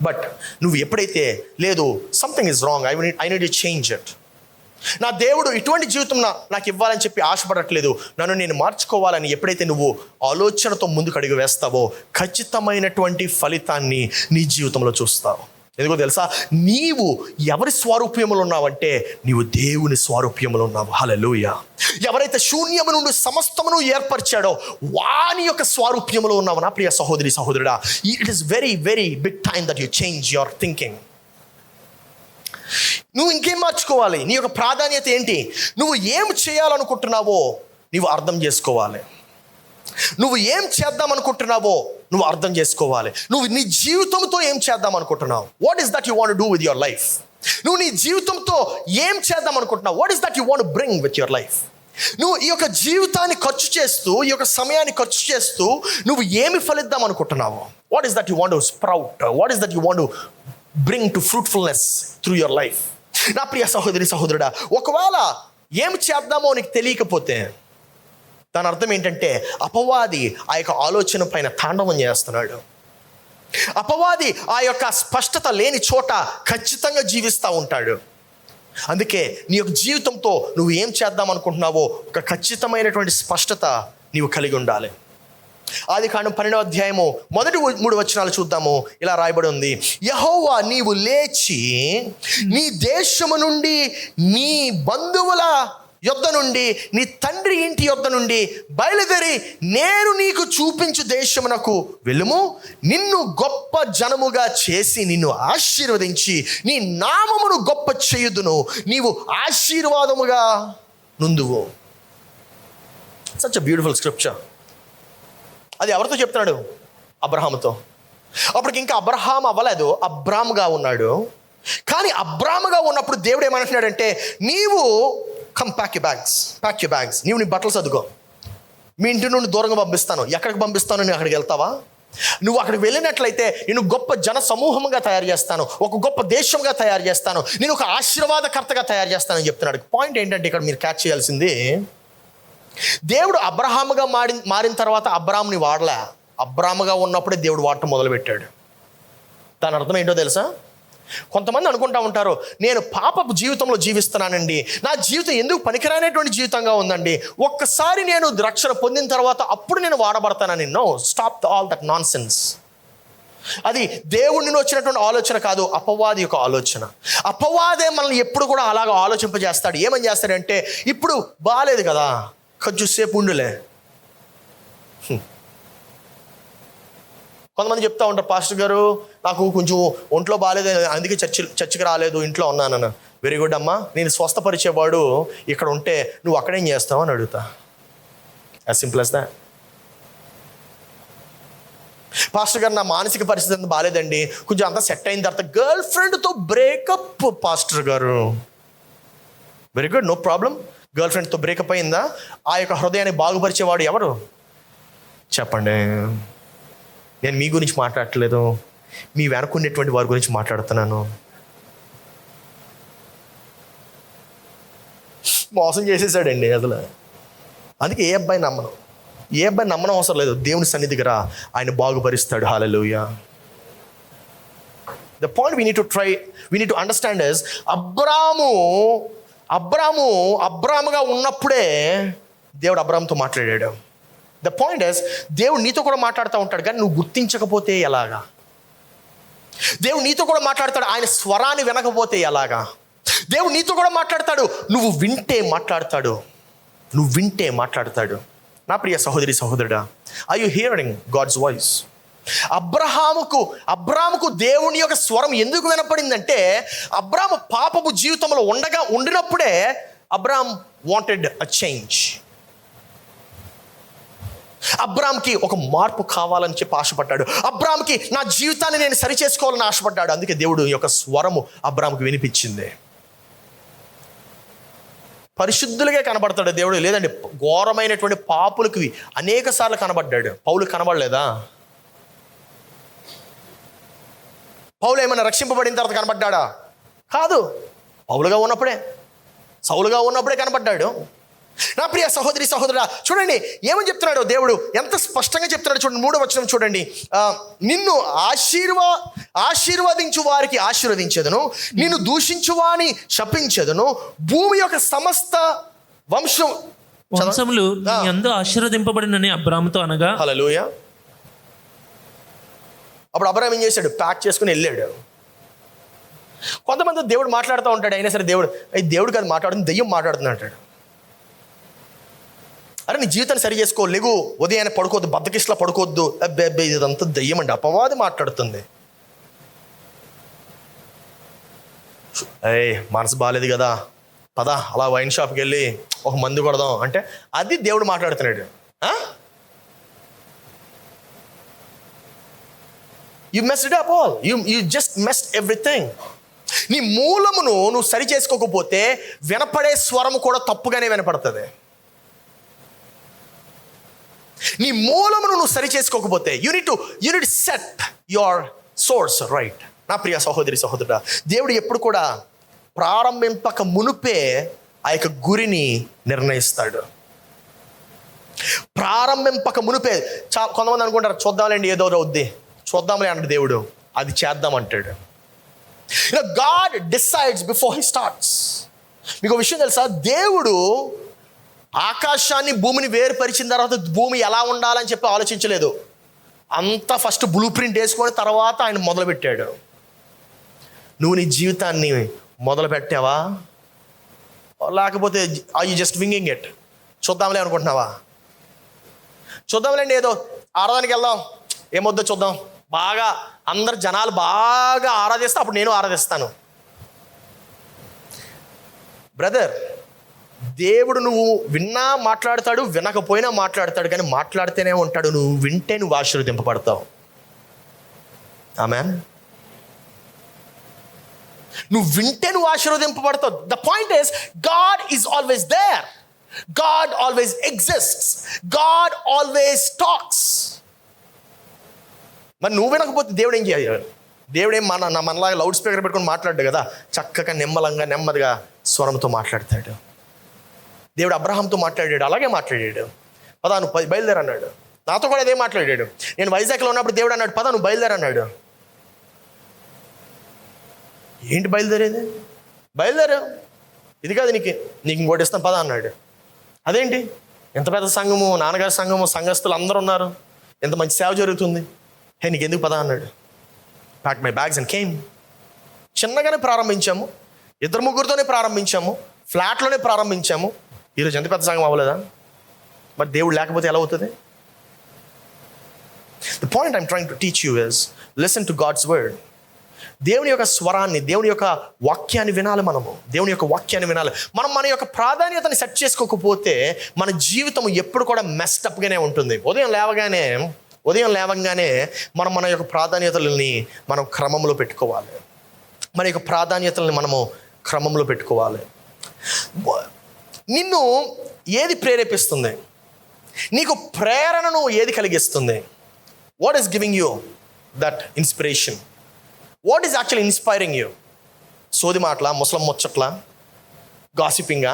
బట్ నువ్వు ఎప్పుడైతే లేదు, something is wrong, I need to change it, నా దేవుడు ఇటువంటి జీవితం నాకు ఇవ్వాలని చెప్పి ఆశపడట్లేదు, నన్ను నేను మార్చుకోవాలని ఎప్పుడైతే నువ్వు ఆలోచనతో ముందుకు అడుగు వేస్తావో ఖచ్చితమైనటువంటి ఫలితాన్ని నీ జీవితంలో చూస్తావు. ఎందుకో తెలుసా, నీవు ఎవరి స్వరూప్యములు ఉన్నావంటే నీవు దేవుని స్వరూప్యములు ఉన్నావు. హల్లెలూయా. ఎవరైతే శూన్యము నుండి సమస్తమును ఏర్పరిచాడో వాని యొక్క స్వరూప్యములు ఉన్నావు. నా ప్రియ సహోదరి సహోదరుడా, it is very very big time that you change your thinking. నువ్వు ఇంకేం మార్చుకోవాలి? నీ యొక్క ప్రాధాన్యత ఏంటి? నువ్వు ఏం చేయాలనుకుంటున్నావో నువ్వు అర్థం చేసుకోవాలి. నువ్వు ఏం చేద్దాం అనుకుంటున్నావో నువ్వు అర్థం చేసుకోవాలి. నువ్వు నీ జీవితంతో ఏం చేద్దాం అనుకుంటున్నావు? What is that you want to do with your life? నువ్వు నీ జీవితంతో ఏం చేద్దాం అనుకుంటున్నావు? What is that you want to bring with your life? నువ్వు ఈ యొక్క జీవితాన్ని ఖర్చు చేస్తూ, ఈ యొక్క సమయాన్ని ఖర్చు చేస్తూ నువ్వు ఏమి ఫలిద్దాం అనుకుంటున్నావు? What is that you want to sprout? What is that you want to bring to fruitfulness through your life? నా ప్రియ సహోదరి సహోదరుడా, ఒకవేళ ఏం చేద్దామో నీకు తెలియకపోతే దాని అర్థం ఏంటంటే అపవాది ఆ యొక్క ఆలోచన పైన తాండవం చేస్తున్నాడు. అపవాది ఆ యొక్క స్పష్టత లేని చోట ఖచ్చితంగా జీవిస్తూ ఉంటాడు. అందుకే నీ యొక్క జీవితంతో నువ్వు ఏం చేద్దాం అనుకుంటున్నావో ఒక ఖచ్చితమైనటువంటి స్పష్టత నీవు కలిగి ఉండాలి. ఆదికాండం 12వ అధ్యాయము మొదటి 3 వచనాలు చూద్దాము. ఇలా రాయబడి ఉంది, యెహోవా నీవు లేచి నీ దేశము నుండి, నీ బంధువుల యొద్ద నుండి, నీ తండ్రి ఇంటి యొద్ద నుండి బయలుదేరి నేను నీకు చూపించు దేశమునకు వెళ్ళుము. నిన్ను గొప్ప జనముగా చేసి నిన్ను ఆశీర్వదించి నీ నామమును గొప్ప చేయుదును, నీవు ఆశీర్వాదముగా నుందువు. Such a beautiful scripture. అది ఎవరితో చెప్తున్నాడు? అబ్రహాముతో. అప్పటికి ఇంకా అబ్రహాం అవ్వలేదు, అబ్రాముగా ఉన్నాడు. కానీ అబ్రాముగా ఉన్నప్పుడు దేవుడు ఏమంటున్నాడంటే, నీవు కమ్ ప్యాక్ యూ బ్యాగ్స్, నీవు నీ బట్టలు సర్దుకో, మీ ఇంటి నుండి దూరంగా పంపిస్తాను. ఎక్కడికి పంపిస్తాను? నేను అక్కడికి వెళ్తావా? నువ్వు అక్కడికి వెళ్ళినట్లయితే నేను గొప్ప జన సమూహంగా తయారు చేస్తాను, ఒక గొప్ప దేశంగా తయారు చేస్తాను, నేను ఒక ఆశీర్వాదకర్తగా తయారు చేస్తానని చెప్తున్నాడు. పాయింట్ ఏంటంటే ఇక్కడ మీరు క్యాచ్ చేయాల్సింది, దేవుడు అబ్రహాముగా మారిన తర్వాత అబ్రాముని వాడలే, అబ్రాముగా ఉన్నప్పుడే దేవుడు వాడటం మొదలుపెట్టాడు. దాని అర్థం ఏంటో తెలుసా? కొంతమంది అనుకుంటా ఉంటారు, నేను పాపపు జీవితంలో జీవిస్తున్నానండి, నా జీవితం ఎందుకు పనికిరానటువంటి జీవితంగా ఉందండి, ఒక్కసారి నేను రక్షణ పొందిన తర్వాత అప్పుడు నేను వాడబడతానని. No, stop all that nonsense. అది దేవుడి నుండి వచ్చినటువంటి ఆలోచన కాదు, అపవాది యొక్క ఆలోచన. అపవాదే మనల్ని ఎప్పుడు కూడా అలాగ ఆలోచింపజేస్తాడు. ఏమని చేస్తాడంటే, ఇప్పుడు బాగాలేదు కదా, కొంచెం సేపు ఉండులే. కొంతమంది చెప్తా ఉంటారు, పాస్టర్ గారు నాకు కొంచెం ఒంట్లో బాగాలేదు, అందుకే చర్చికి రాలేదు, ఇంట్లో ఉన్నానన్న. వెరీ గుడ్ అమ్మా, నేను స్వస్థపరిచేవాడు ఇక్కడ ఉంటే నువ్వు అక్కడేం చేస్తావు అని అడుగుతా. As simple as that. Pastor గారు నా మానసిక పరిస్థితి అంత బాగాలేదండి, కొంచెం అంతా సెట్ అయిన తర్వాత గర్ల్ ఫ్రెండ్తో బ్రేకప్. పాస్టర్ గారు very good, no problem. Girl ఫ్రెండ్తో బ్రేకప్ అయిందా? ఆ యొక్క హృదయాన్ని బాగుపరిచేవాడు ఎవరు చెప్పండి. నేను మీ గురించి మాట్లాడట్లేదు, మీ వెనకున్నటువంటి వారి గురించి మాట్లాడుతున్నాను. మోసం చేసేసాడండి అసలు. అందుకే ఏ అబ్బాయి నమ్మడం అవసరం లేదు. దేవుని సన్నిధికి రా, ఆయన బాగుపరుస్తాడు. Hallelujah. The point we need to understand is, అబ్రాముగా ఉన్నప్పుడే దేవుడు అబ్రాముతో మాట్లాడాడు. ద పాయింట్ ఇస్, దేవుడు నీతో కూడా మాట్లాడుతూ ఉంటాడు, కానీ నువ్వు గుర్తించకపోతే ఎలాగా? దేవుడు నీతో కూడా మాట్లాడతాడు, ఆయన స్వరాన్ని వినకపోతే ఎలాగా? దేవుడు నీతో కూడా మాట్లాడతాడు, నువ్వు వింటే మాట్లాడతాడు. నా ప్రియ సహోదరి సహోదరుడా, are you hearing God's voice? అబ్రాముకు దేవుని యొక్క స్వరం ఎందుకు వినపడిందంటే, అబ్రాము పాపపు జీవితంలో ఉండినప్పుడే అబ్రామ్ వాంటెడ్ అ చేంజ్. అబ్రామ్కి ఒక మార్పు కావాలని చెప్పి ఆశపడ్డాడు. అబ్రామ్కి నా జీవితాన్ని నేను సరి చేసుకోవాలని ఆశపడ్డాడు. అందుకే దేవుడు యొక్క స్వరము అబ్రామ్కి వినిపించింది. పరిశుద్ధులుగా కనబడతాడు దేవుడు, లేదండి ఘోరమైనటువంటి పాపులకి అనేక సార్లు కనబడ్డాడు. పౌలు కనబడలేదా? పౌలు ఏమైనా రక్షింపబడిన తర్వాత కనబడ్డాడా? కాదు. సౌలుగా ఉన్నప్పుడే కనబడ్డాడు. నా ప్రియ సహోదరి సహోదరుడా, చూడండి ఏమని చెప్తున్నాడు దేవుడు, ఎంత స్పష్టంగా చెప్తున్నాడు. చూడండి 3వ వచనం చూడండి. నిన్ను ఆశీర్వదించు వారికి ఆశీర్వదించెదను, నిన్ను దూషించు వాని శపించెదను, భూమి యొక్క సమస్త వంశములు నీ యందు ఆశీర్వదింపబడినని అబ్రాముతో అనగా. హల్లెలూయా. అప్పుడు అబ్రాము ఏం చేశాడు? ప్యాక్ చేసుకుని వెళ్ళాడు. కొంతమంది దేవుడు మాట్లాడుతూ ఉంటాడు, అయినా సరే దేవుడు కాదు మాట్లాడుతుంది, దెయ్యం మాట్లాడుతుంది అంటాడు. అరే నీ జీవితాన్ని సరి చేసుకో, లేగు, ఉదయాన్నే పడుకోవద్దు, బద్దకిస్లా పడుకోవద్దు, అబ్బే ఇదంతా దెయ్యం అండి, అపవాది మాట్లాడుతుంది. మనసు బాగాలేదు కదా, పదా అలా వైన్ షాప్కి వెళ్ళి ఒక మందు కొడదాం అంటే అది దేవుడు మాట్లాడుతున్నాడు. You messed up all, you just messed everything. నీ మూలమును నువ్వు సరి చేసుకోకపోతే వినపడే స్వరము కూడా తప్పుగానే వినపడుతుంది. నీ మూలమును నువ్వు సరి చేసుకోకపోతే you need set your source right. నా ప్రియ సహోదరి సహోదరుడా, దేవుడు ఎప్పుడు కూడా ప్రారంభింపక మునుపే ఆ యొక్క గురిని నిర్ణయిస్తాడు. ప్రారంభింపక మునుపే. కొంతమంది అనుకుంటారు చూద్దాంలేండి ఏదో అవుద్ది, చూద్దాంలే అంటాడు దేవుడు, అది చేద్దామంటాడు. God decides before he starts. మీకు ఒక విషయం తెలుసా, దేవుడు ఆకాశాన్ని భూమిని వేరుపరిచిన తర్వాత భూమి ఎలా ఉండాలని చెప్పి ఆలోచించలేదు. అంతా ఫస్ట్ బ్లూ ప్రింట్ వేసుకొని తర్వాత ఆయన మొదలుపెట్టాడు. నువ్వు నీ జీవితాన్ని మొదలు పెట్టావా, లేకపోతే ఆర్ యు జస్ట్ వింగింగ్ ఇట్? చూద్దాంలే అనుకుంటున్నావా? చూద్దాంలేండి ఏదో ఆరాధనకి వెళ్దాం, ఏమొద్దో చూద్దాం, బాగా అందరు జనాలు బాగా ఆరాధిస్తే అప్పుడు నేను ఆరాధిస్తాను. బ్రదర్, దేవుడు నువ్వు విన్నా మాట్లాడతాడు, వినకపోయినా మాట్లాడతాడు, కానీ మాట్లాడితేనే ఉంటాడు. నువ్వు వింటే నువ్వు ఆశీర్వదింపబడతావు. ఆమేన్. నువ్వు వింటే నువ్వు ఆశీర్వదింపబడతావు. The point is, God is always there, God always exists, God always talks. మరి నువ్వు వినకపోతే దేవుడు ఏం చేయాలి? దేవుడేం మనలాగా లౌడ్ స్పీకర్ పెట్టుకొని మాట్లాడు కదా, చక్కగా నెమ్మదిగా స్వరంతో మాట్లాడతాడు. దేవుడు అబ్రహాంతో మాట్లాడాడు, అలాగే మాట్లాడాడు. పదా నువ్వు బయలుదేరు అన్నాడు. నాతో కూడా అదే మాట్లాడాడు. నేను వైజాగ్లో ఉన్నప్పుడు దేవుడు అన్నాడు, పదా నువ్వు బయలుదేరు అన్నాడు. ఏంటి బయలుదేరేది? బయలుదేరా, ఇది కాదు నీకు ఇంకోటి ఇస్తాను పద అన్నాడు. అదేంటి ఎంత పెద్ద సంఘము, నాన్నగారి సంఘము, సంఘస్థులు అందరూ ఉన్నారు, ఎంత మంచి సేవ జరుగుతుంది, నీకు ఎందుకు పద అన్నాడు. Pack my bags and came. చిన్నగానే ప్రారంభించాము, 2-3తోనే ప్రారంభించాము, ఫ్లాట్లోనే ప్రారంభించాము. ఈరోజు ఎంత పెద్ద సంఘం అవ్వలేదా? మరి దేవుడు లేకపోతే ఎలా అవుతుంది? The point I'm trying to teach you is listen to God's word. దేవుని యొక్క స్వరాన్ని, దేవుని యొక్క వాక్యాన్ని వినాలి. దేవుని యొక్క వాక్యాన్ని వినాలి. మనం మన యొక్క ప్రాధాన్యతని సెట్ చేసుకోకపోతే మన జీవితం ఎప్పుడు కూడా మెస్టప్గానే ఉంటుంది. ఉదయం లేవగానే మనం మన యొక్క ప్రాధాన్యతలని మనం క్రమంలో పెట్టుకోవాలి. మన యొక్క ప్రాధాన్యతలని మనము క్రమంలో పెట్టుకోవాలి. నిన్ను ఏది ప్రేరేపిస్తుంది? నీకు ప్రేరణను ఏది కలిగిస్తుంది? What is giving you that inspiration? What is actually inspiring you? సోది మాటలా, ముసలం ముచ్చట్లా, గాసిపింగా?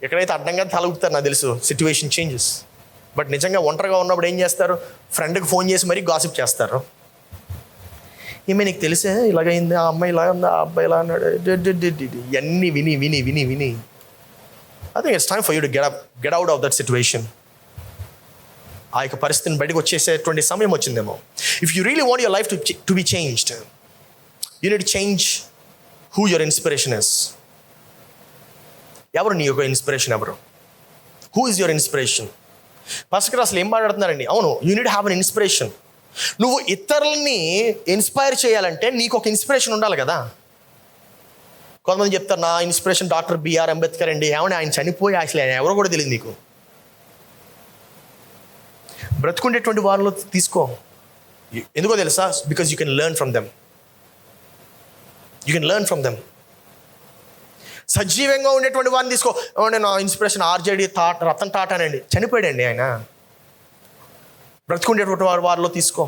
ఎక్కడైతే అడ్డంగా తలగుతారు నాకు తెలుసు, సిచ్యువేషన్ చేంజెస్. బట్ నిజంగా ఒంటరిగా ఉన్నప్పుడు ఏం చేస్తారు? ఫ్రెండ్కి ఫోన్ చేసి మరీ గాసిప్ చేస్తారు. ఏమే నీకు తెలిసే ఇలాగైంది, ఆ అమ్మాయి ఇలా ఉంది, ఆ అబ్బాయి ఇలా అన్నాడు, ఇవన్నీ విని విని విని విని I think it's time for you to get out of that situation. ఆ యొక్క పరిస్థితిని బయటకు వచ్చేసేటువంటి సమయం వచ్చిందేమో. If you really want your life to be changed, you need change who your inspiration is. ఎవరు నీ యొక్క ఇన్స్పిరేషన్? ఎవరు? Who is your inspiration? Pastor అసలు ఏం మాట్లాడుతున్నారండి? అవును, you need have an inspiration. నువ్వు ఇతరులని ఇన్స్పైర్ చేయాలంటే నీకు ఒక ఇన్స్పిరేషన్ ఉండాలి కదా. కొంతమంది చెప్తారు, నా ఇన్స్పిరేషన్ డాక్టర్ బిఆర్ అంబేద్కర్ అండి. ఏమన్నా ఆయన చనిపోయి అసలు ఆయన ఎవరో కూడా తెలియదు నీకు. బ్రతుకుండేటువంటి వారిలో తీసుకో. ఎందుకో తెలుసా? Because you can learn from them. సజీవంగా ఉండేటువంటి వారిని తీసుకో. నా ఇన్స్పిరేషన్ ఆర్జేడి రతన్ టాటానండి, చనిపోయాడండి ఆయన. బ్రతుకుండేటువంటి వారిలో తీసుకో.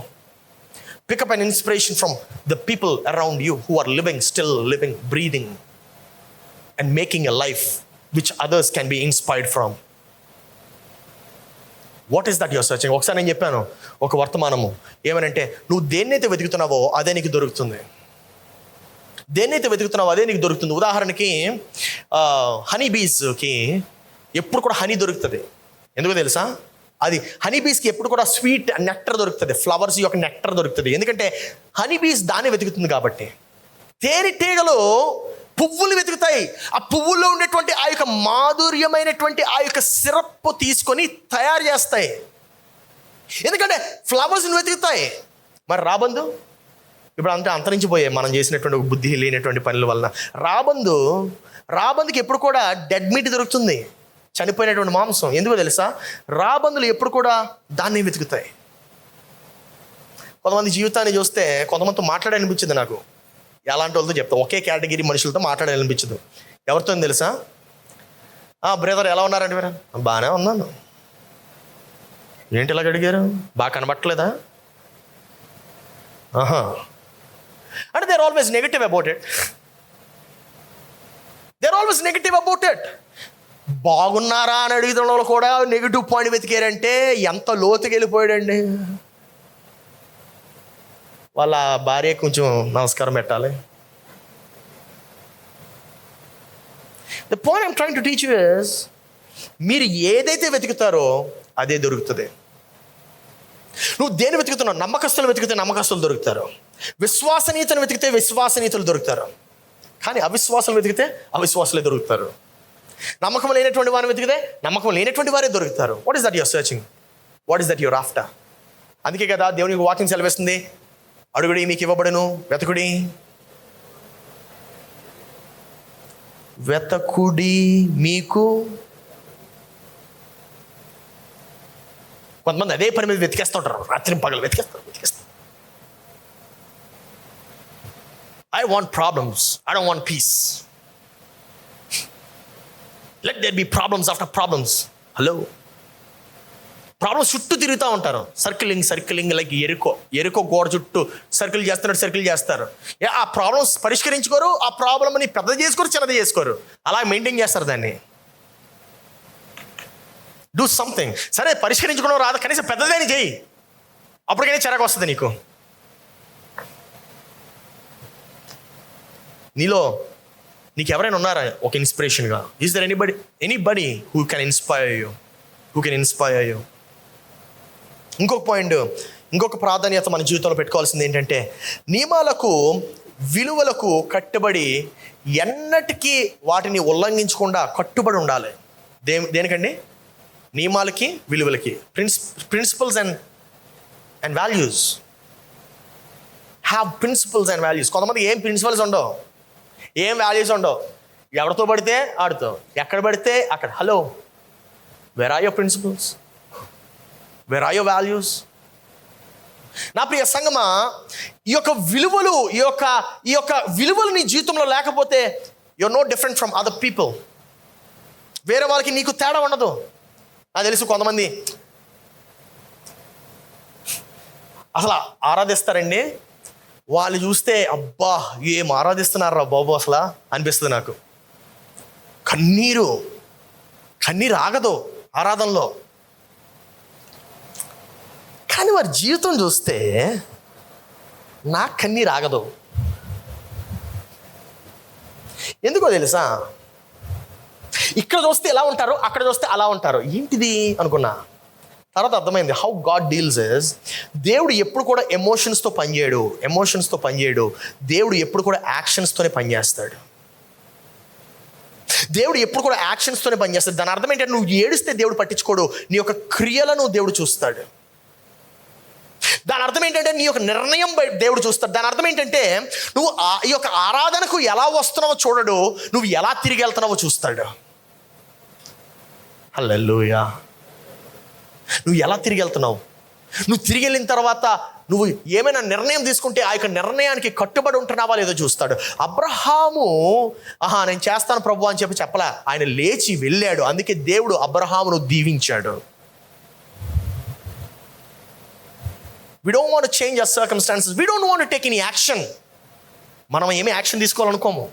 Pick up an inspiration from the people around you who are still living, breathing and making a life which others can be inspired from. What is that your searching? ఒకసారి నేను చెప్పాను ఒక వర్తమానము, ఏమనంటే నువ్వు దేన్నైతే వెతుకుతున్నావో అదే నీకు దొరుకుతుంది. అదే నీకు దొరుకుతుంది. ఉదాహరణకి హనీ బీస్కి ఎప్పుడు కూడా హనీ దొరుకుతుంది. ఎందుకో తెలుసా? అది హనీ బీస్కి ఎప్పుడు కూడా స్వీట్ నెక్టర్ దొరుకుతుంది, ఫ్లవర్స్ యొక్క నెక్టర్ దొరుకుతుంది. ఎందుకంటే హనీ బీస్ దాన్ని వెతుకుతుంది కాబట్టి. తేనెటీగలు పువ్వులు వెతుకుతాయి. ఆ పువ్వుల్లో ఉండేటువంటి ఆ యొక్క మాధుర్యమైనటువంటి ఆ యొక్క సిరప్ తీసుకొని తయారు చేస్తాయి. ఎందుకంటే ఫ్లవర్స్ని వెతుకుతాయి. మరి రాబందు ఇప్పుడు అంతా అంతరించిపోయాయి మనం చేసినటువంటి బుద్ధి లేనటువంటి పనుల వలన. రాబందుకి ఎప్పుడు కూడా డెడ్ మీట్ దొరుకుతుంది, చనిపోయినటువంటి మాంసం. ఎందుకో తెలుసా? రాబందులు ఎప్పుడు కూడా దాన్ని వెతుకుతాయి. కొంతమంది జీవితాన్ని చూస్తే కొంతమందితో మాట్లాడాలనిపించింది నాకు. ఎలాంటి వాళ్ళతో చెప్తాం, ఒకే కేటగిరీ మనుషులతో మాట్లాడాలనిపించదు. ఎవరితో తెలుసా? బ్రదర్ ఎలా ఉన్నారంటే, మీరు బాగానే ఉన్నాను. ఏంటి ఇలాగ అడిగారు? బాగా కనబట్టలేదా? అంటే they're always negative about it. బాగున్నారా అని అడిగిన వాళ్ళు కూడా నెగిటివ్ పాయింట్ వెతికారంటే ఎంత లోతుకి వెళ్ళిపోయాడండి. వాళ్ళ భార్య కొంచెం నమస్కారం పెట్టాలి. The point I'm trying to teach you is, మీరు ఏదైతే వెతుకుతారో అదే దొరుకుతుంది. నువ్వు దేని వెతుకుతున్నావు? నమ్మకస్తులు వెతికితే నమ్మకస్తులు దొరుకుతారు. విశ్వసనీయతను వెతికితే విశ్వసనీయతలు దొరుకుతారు. కానీ అవిశ్వాసం వెతికితే అవిశ్వాసులే దొరుకుతారు. నమ్మకం లేనటువంటి వారిని వెతికితే నమ్మకం లేనటువంటి వారే దొరుకుతారు. What is that your searching? What is that your after? అందుకే కదా దేవునికి వాక్యం సెలవిస్తుంది, అడుగుడి మీకు ఇవ్వబడును, వెతకుడి మీకు. కొంతమంది అదే పని మీద వెతికేస్తూ ఉంటారు, రాత్రి పగలు వెతికేస్తారు. I want problems. I don't want peace. Let there be problems after problems. Hello. Problems చుట్టూ తిరుగుతూ ఉంటారు. సర్కిలింగ్ లైక్ ఎరుకో గోడ చుట్టూ సర్కిల్ చేస్తారు. ఆ ప్రాబ్లమ్స్ పరిష్కరించుకోరు, ఆ ప్రాబ్లమ్ని పెద్ద చేసుకోరు, చిన్నది చేసుకోరు, అలా మెయింటైన్ చేస్తారు దాన్ని. Do something. సరే పరిష్కరించుకోవడం రాదు, కనీసం పెద్దదేని చేయి, అప్పటికైనా చిరాకు వస్తుంది నీకు. నీకు ఎవరైనా ఉన్నారా ఒక ఇన్స్పిరేషన్గా? Is there anybody who can inspire you? ఇంకొక పాయింట్, ఇంకొక ప్రాధాన్యత మన జీవితంలో పెట్టుకోవాల్సింది ఏంటంటే, నియమాలకు విలువలకు కట్టుబడి ఎన్నటికీ వాటిని ఉల్లంఘించకుండా కట్టుబడి ఉండాలి. దేనికండి? నియమాలకి, విలువలకి, principles and values. Have principles and values. కొంతమంది ఏం ప్రిన్సిపల్స్ ఉండవు, ఏం వాల్యూస్ ఉండవు. ఎవరితో పడితే ఆడుతో, ఎక్కడ పడితే అక్కడ. Hello, where are your principles? Where are your values? నా ప్రియ సంగమా, ఈ యొక్క విలువలు నీ జీవితంలో లేకపోతే you're no different from other people. వేరే వాళ్ళకి నీకు తేడా ఉండదు. నాకు తెలుసు కొంతమంది అసలు ఆరాధిస్తారండి, వాళ్ళు చూస్తే అబ్బా ఏం ఆరాధిస్తున్నారా బాబు అసలు అనిపిస్తుంది నాకు. కన్నీరు ఆగదు ఆరాధనలో. కానీ వారి జీవితం చూస్తే నాకు కన్నీరు ఆగదు. ఎందుకో తెలుసా? ఇక్కడ చూస్తే ఎలా ఉంటారు, అక్కడ చూస్తే అలా ఉంటారు. ఏంటిది అనుకున్నా. తర్వాత అర్థమైంది హౌ గాడ్ డీల్స్ ఇస్, దేవుడు ఎప్పుడు కూడా ఎమోషన్స్తో పనిచేయడు. దేవుడు ఎప్పుడు కూడా యాక్షన్స్తోనే పనిచేస్తాడు. దాని అర్థం ఏంటంటే, నువ్వు ఏడిస్తే దేవుడు పట్టించుకోడు, నీ యొక్క క్రియలను దేవుడు చూస్తాడు. దాని అర్థం ఏంటంటే, నీ యొక్క నిర్ణయం దేవుడు చూస్తాడు. దాని అర్థం ఏంటంటే, నువ్వు ఈ యొక్క ఆరాధనకు ఎలా వస్తున్నావో చూడడు, నువ్వు ఎలా తిరిగి వెళ్తున్నావో చూస్తాడు. హల్లెలూయా. నువ్వు ఎలా తిరిగి వెళ్తున్నావు, నువ్వు తిరిగి వెళ్ళిన తర్వాత నువ్వు ఏమైనా నిర్ణయం తీసుకుంటే ఆ యొక్క నిర్ణయానికి కట్టుబడి ఉంటున్నావా లేదో చూస్తాడు. అబ్రహాము నేను చేస్తాను ప్రభు అని చెప్పలా, ఆయన లేచి వెళ్ళాడు. అందుకే దేవుడు అబ్రహామును దీవించాడు. We don't want to change our circumstances. We don't want to take any action. మనం ఏమీ యాక్షన్ తీసుకోవాలనుకోము.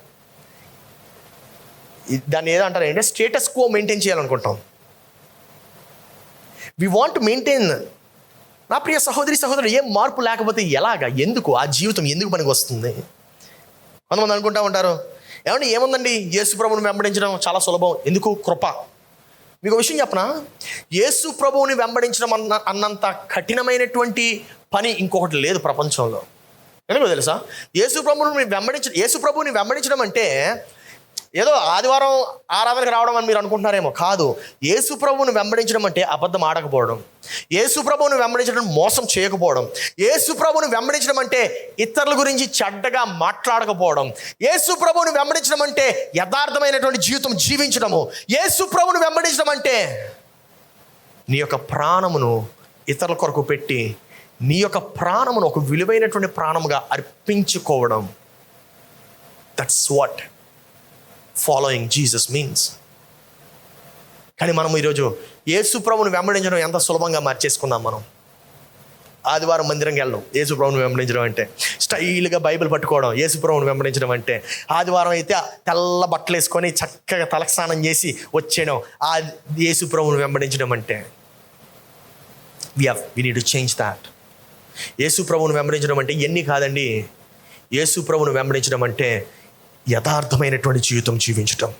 దాన్ని ఏదంటారు అంటే, స్టేటస్ కో మెయింటైన్ చేయాలనుకుంటాం. We want to maintain. నా ప్రియ సహోదరుడు, ఏం మార్పు లేకపోతే ఎలాగా? ఎందుకు ఆ జీవితం ఎందుకు పనికి వస్తుంది? కొంతమంది అనుకుంటా ఉంటారు, ఏముందండి యేసు ప్రభువుని వెంబడించడం చాలా సులభం. ఎందుకు? కృప. మీకు విషయం చెప్పనా, యేసు ప్రభువుని వెంబడించడం అన్నంత కఠినమైనటువంటి పని ఇంకొకటి లేదు ప్రపంచంలో. ఎందుకో తెలుసా? యేసు ప్రభువుని వెంబడించడం అంటే ఏదో ఆదివారం ఆరాధనకు రావడం అని మీరు అనుకుంటున్నారేమో. కాదు. యేసు ప్రభువుని వెంబడించడం అంటే అబద్ధం ఆడకపోవడం, యేసు ప్రభువుని వెంబడించడం మోసం చేయకపోవడం, యేసు ప్రభువుని వెంబడించడం అంటే ఇతరుల గురించి చెడ్డగా మాట్లాడకపోవడం, యేసు ప్రభువుని వెంబడించడం అంటే యథార్థమైనటువంటి జీవితం జీవించడము, యేసు ప్రభువుని వెంబడించడం అంటే నీ యొక్క ప్రాణమును ఇతరుల కొరకు పెట్టి నీ యొక్క ప్రాణమును ఒక విలువైనటువంటి ప్రాణముగా అర్పించుకోవడం. That's what following Jesus means. కానీ మనం ఈరోజు యేసు ప్రభువుని వెంబడించడం ఎంత సులభంగా మార్చేసుకున్నాం మనం. ఆదివారం మందిరంకి వెళ్ళడం యేసు ప్రభువుని వెంబడించడం అంటే, స్టైల్గా బైబిల్ పట్టుకోవడం యేసు ప్రభువుని వెంబడించడం అంటే, ఆదివారం అయితే తెల్ల బట్టలు వేసుకొని చక్కగా తలస్నానం చేసి వచ్చేయడం ఆ యేసు ప్రభువుని వెంబడించడం అంటే. we need to change that. యేసు ప్రభువుని వెంబడించడం అంటే ఎన్ని కాదండి. యేసు ప్రభువుని వెంబడించడం అంటే యథార్థమైనటువంటి జీవితం జీవించటం.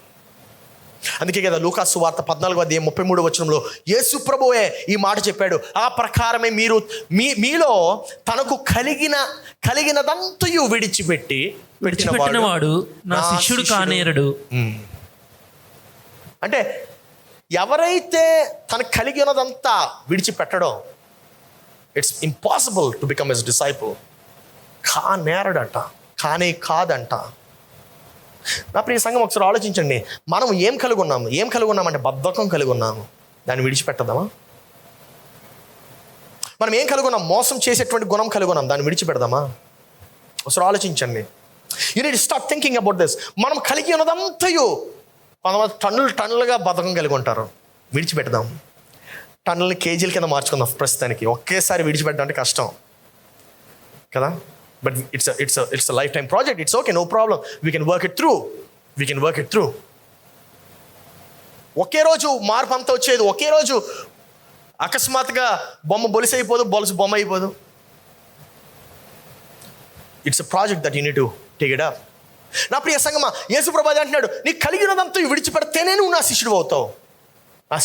అందుకే కదా లూకాసు వార్త 14:33 యేసు ప్రభువే ఈ మాట చెప్పాడు. ఆ ప్రకారమే మీరు మీలో తనకు కలిగినదంతయు విడిచిపెట్టినవాడు నా శిష్యుడు కానేరడు. అంటే ఎవరైతే తనకు కలిగినదంతా విడిచిపెట్టడం, it's impossible to become his disciple. కానేరడట, కాదంట. నా ప్రియ సంఘం, ఒకసారి ఆలోచించండి. మనం ఏం కలిగి ఉన్నామంటే బద్ధకం కలిగి ఉన్నాము. దాన్ని విడిచిపెట్టదామా? మనం ఏం కలిగి ఉన్నాం? మోసం చేసేటువంటి గుణం కలిగి ఉన్నాం. దాన్ని విడిచిపెడదామా? ఒకసారి ఆలోచించండి. You need to start thinking about this. మనం కలిగి ఉన్నదంతయు, కొంతమంది టన్నులుగా బద్ధకం కలిగి ఉంటారు. విడిచిపెడదాం. టన్నులని కేజీల కింద మార్చుకుందాం ప్రస్తుతానికి. ఒకేసారి విడిచిపెట్టడం అంటే కష్టం కదా. But it's a lifetime project. It's okay, no problem. We can work it through. ఒకే రోజు మార్పు అంతా వచ్చేది. ఒకే రోజు అకస్మాత్తుగా బొమ్మ బొలుసు బొమ్మ అయిపోదు. It's a project that you need to take it up. నా ప్రియ సంగమా, యేసుప్రభు అది అంటున్నాడు, నీకు కలిగినదంతా విడిచిపెడితేనే నువ్వు నా శిష్యుడు అవుతావు. ఆ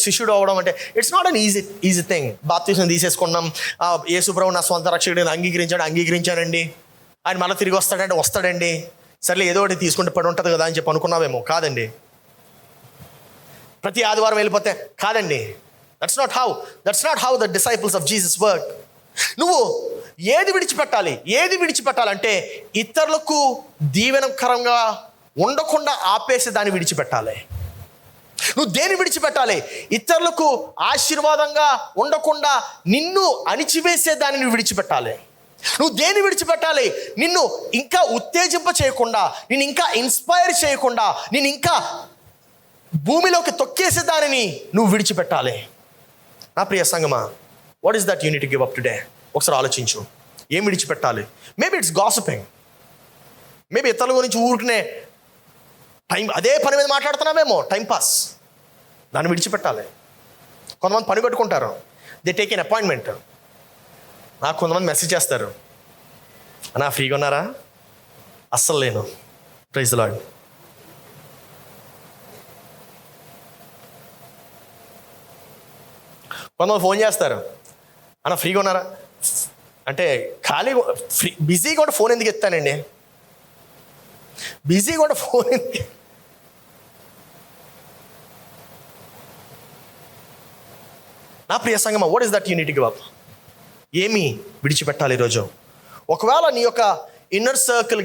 శిష్యుడు అవ్వడం అంటే it's not an easy thing. బాప్తిసం తీసేసుకున్నాం, యేసుప్రభు నా స్వంత రక్షకుడిని అంగీకరించానండి, ఆయన మళ్ళీ తిరిగి వస్తాడండి, సర్లే ఏదో ఒకటి తీసుకుంటే పడి ఉంటుంది కదా అని చెప్పి అనుకున్నావేమో. కాదండి. ప్రతి ఆదివారం వెళ్ళిపోతే కాదండి. That's not how the disciples of Jesus work. నువ్వు ఏది విడిచిపెట్టాలంటే ఇతరులకు దీవెనకరంగా ఉండకుండా ఆపేసి దాన్ని విడిచిపెట్టాలి. నువ్వు దేన్ని విడిచిపెట్టాలి? ఇతరులకు ఆశీర్వాదంగా ఉండకుండా నిన్ను అణిచివేసే దాన్ని నువ్వు విడిచిపెట్టాలి. నువ్వు దేన్ని విడిచిపెట్టాలి? నిన్ను ఇంకా ఉత్తేజింప చేయకుండా, నిన్ను ఇంకా ఇన్స్పైర్ చేయకుండా, నిన్ను ఇంకా భూమిలోకి తొక్కేసే దానిని నువ్వు విడిచిపెట్టాలి. నా ప్రియ సంగమా, what is that you need to give up today? ఒకసారి ఆలోచించు. ఏం విడిచిపెట్టాలి? Maybe it's gossiping. మేబీ ఇతరుల గురించి ఊరికనే అదే పని మీద మాట్లాడుతున్నామేమో, టైంపాస్. దాన్ని విడిచిపెట్టాలి. కొంతమంది పని పెట్టుకుంటారు, దే టేక్ ఎన్ అపాయింట్మెంట్. నాకు కొంతమంది మెసేజ్ చేస్తారు, అన్నా ఫ్రీగా ఉన్నారా? అస్సలు లేను. Praise the Lord. కొంతమంది ఫోన్ చేస్తారు, అన్న ఫ్రీగా ఉన్నారా అంటే, బిజీగా కూడా ఫోన్ ఎందుకు ఎత్తానండి? బిజీ కూడా ఫోన్ ఎందుకు? నా ప్రియ సంగమా, what is that you need to give up? ఏమి విడిచిపెట్టాలి ఈరోజు? ఒకవేళ నీ యొక్క ఇన్నర్ సర్కిల్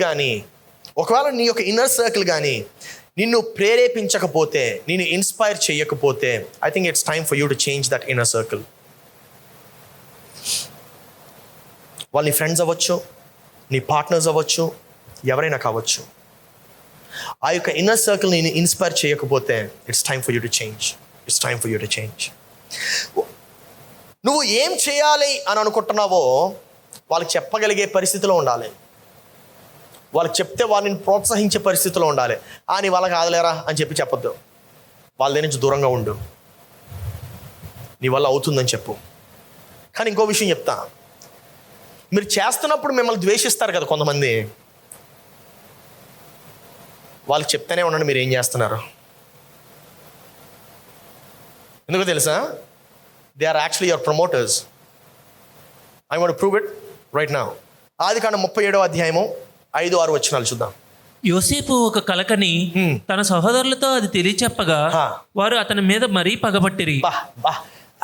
కానీ నిన్ను ప్రేరేపించకపోతే, నిన్ను ఇన్స్పైర్ చేయకపోతే, I think it's time for you to change that inner circle. వాళ్ళు నీ ఫ్రెండ్స్ అవ్వచ్చు, నీ పార్ట్నర్స్ అవ్వచ్చు, ఎవరైనా కావచ్చు. ఆ యొక్క ఇన్నర్ సర్కిల్ నేను ఇన్స్పైర్ చేయకపోతే it's time for you to change. నువ్వు ఏం చేయాలి అని అనుకుంటున్నావో వాళ్ళకి చెప్పగలిగే పరిస్థితిలో ఉండాలి. వాళ్ళకి చెప్తే వాళ్ళని ప్రోత్సహించే పరిస్థితిలో ఉండాలి. నీ వాళ్ళకి ఆదలేరా అని చెప్పొద్దు. వాళ్ళ దగ్గర నుంచి దూరంగా ఉండు. నీ వల్ల అవుతుందని చెప్పు. కానీ ఇంకో విషయం చెప్తా, మీరు చేస్తున్నప్పుడు మిమ్మల్ని ద్వేషిస్తారు కదా కొంతమంది. వాళ్ళకి చెప్తూనే ఉండండి మీరు ఏం చేస్తున్నారు. ఎందుకో తెలుసా? They are actually your promoters. I want to prove it right now. ఆదికాండం 37వ అధ్యాయము 5-6 వచనాలు చూద్దాం. యోసేపు ఒక కలకని తన సహోదరులతో అది తెలియచెప్పగా వారు అతని మీద మరీ పగబట్టిరి.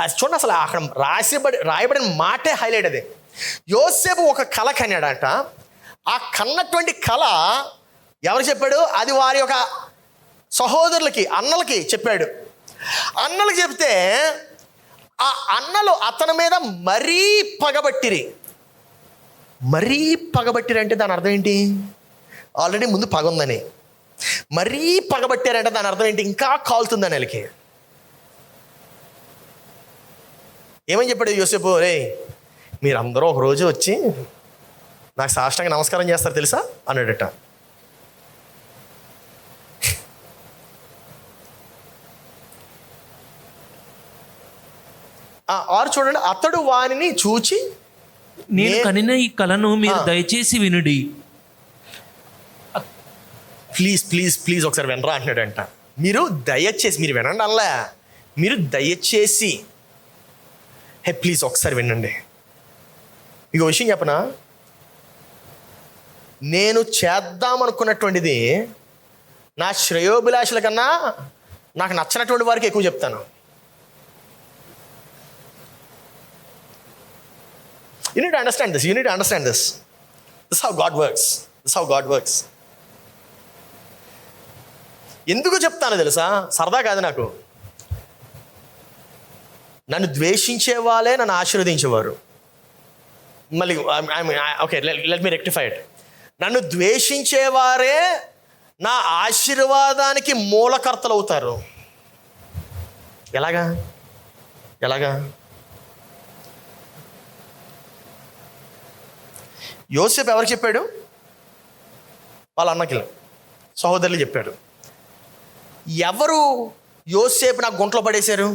అది చూడండి, అసలు అక్కడ రాయబడిన మాటే హైలైట్. అదే యోసేపు ఒక కల కన్నాడట. ఆ కన్నటువంటి కళ ఎవరు చెప్పాడు? అది వారి యొక్క సహోదరులకి, అన్నలకి చెప్పాడు. అన్నలకి చెప్తే ఆ అన్నలు అతని మీద మరీ పగబట్టిరి అంటే దాని అర్థం ఏంటి? ఆల్రెడీ ముందు పగ ఉందని. మరీ పగబట్టారంటే దాని అర్థం ఏంటి? ఇంకా కాలుతుందని వాళ్ళకి. ఏమని చెప్పాడు యోసేపు? రే, మీరందరూ ఒకరోజు వచ్చి నాకు సాష్టాంగ నమస్కారం చేస్తారు తెలుసా అన్నాడట. ఆరు చూడండి, అతడు వానిని చూచి, నేను కనిన ఈ కలను మీరు దయచేసి వినుడి. ప్లీజ్ ఒకసారి వినరా అంటున్నాడంట. మీరు వినండి అల్లా, మీరు దయచేసి ప్లీజ్ ఒకసారి వినండి. మీకు విషయం చెప్పనా? నేను చేద్దామనుకున్నటువంటిది నా శ్రేయోభిలాషుల కన్నా నాకు నచ్చినటువంటి వారికి ఎక్కువ చెప్తాను. You need to understand this. This is how God works. ఎందుకు చెప్తానో తెలుసా? సరదా కాదు నాకు. నన్ను ద్వేషించే వాళ్ళే నన్ను ఆశీర్వదించేవారు. మళ్ళీ okay, let me rectify it. నన్ను ద్వేషించేవారే నా ఆశీర్వాదానికి మూలకర్తలు అవుతారు. ఎలాగా? యోసేపు ఎవరికి చెప్పాడు? వాళ్ళ అన్నకి, సహోదరులు చెప్పాడు. ఎవరు యోసేపు నాకు గుంటలో పడేశారు?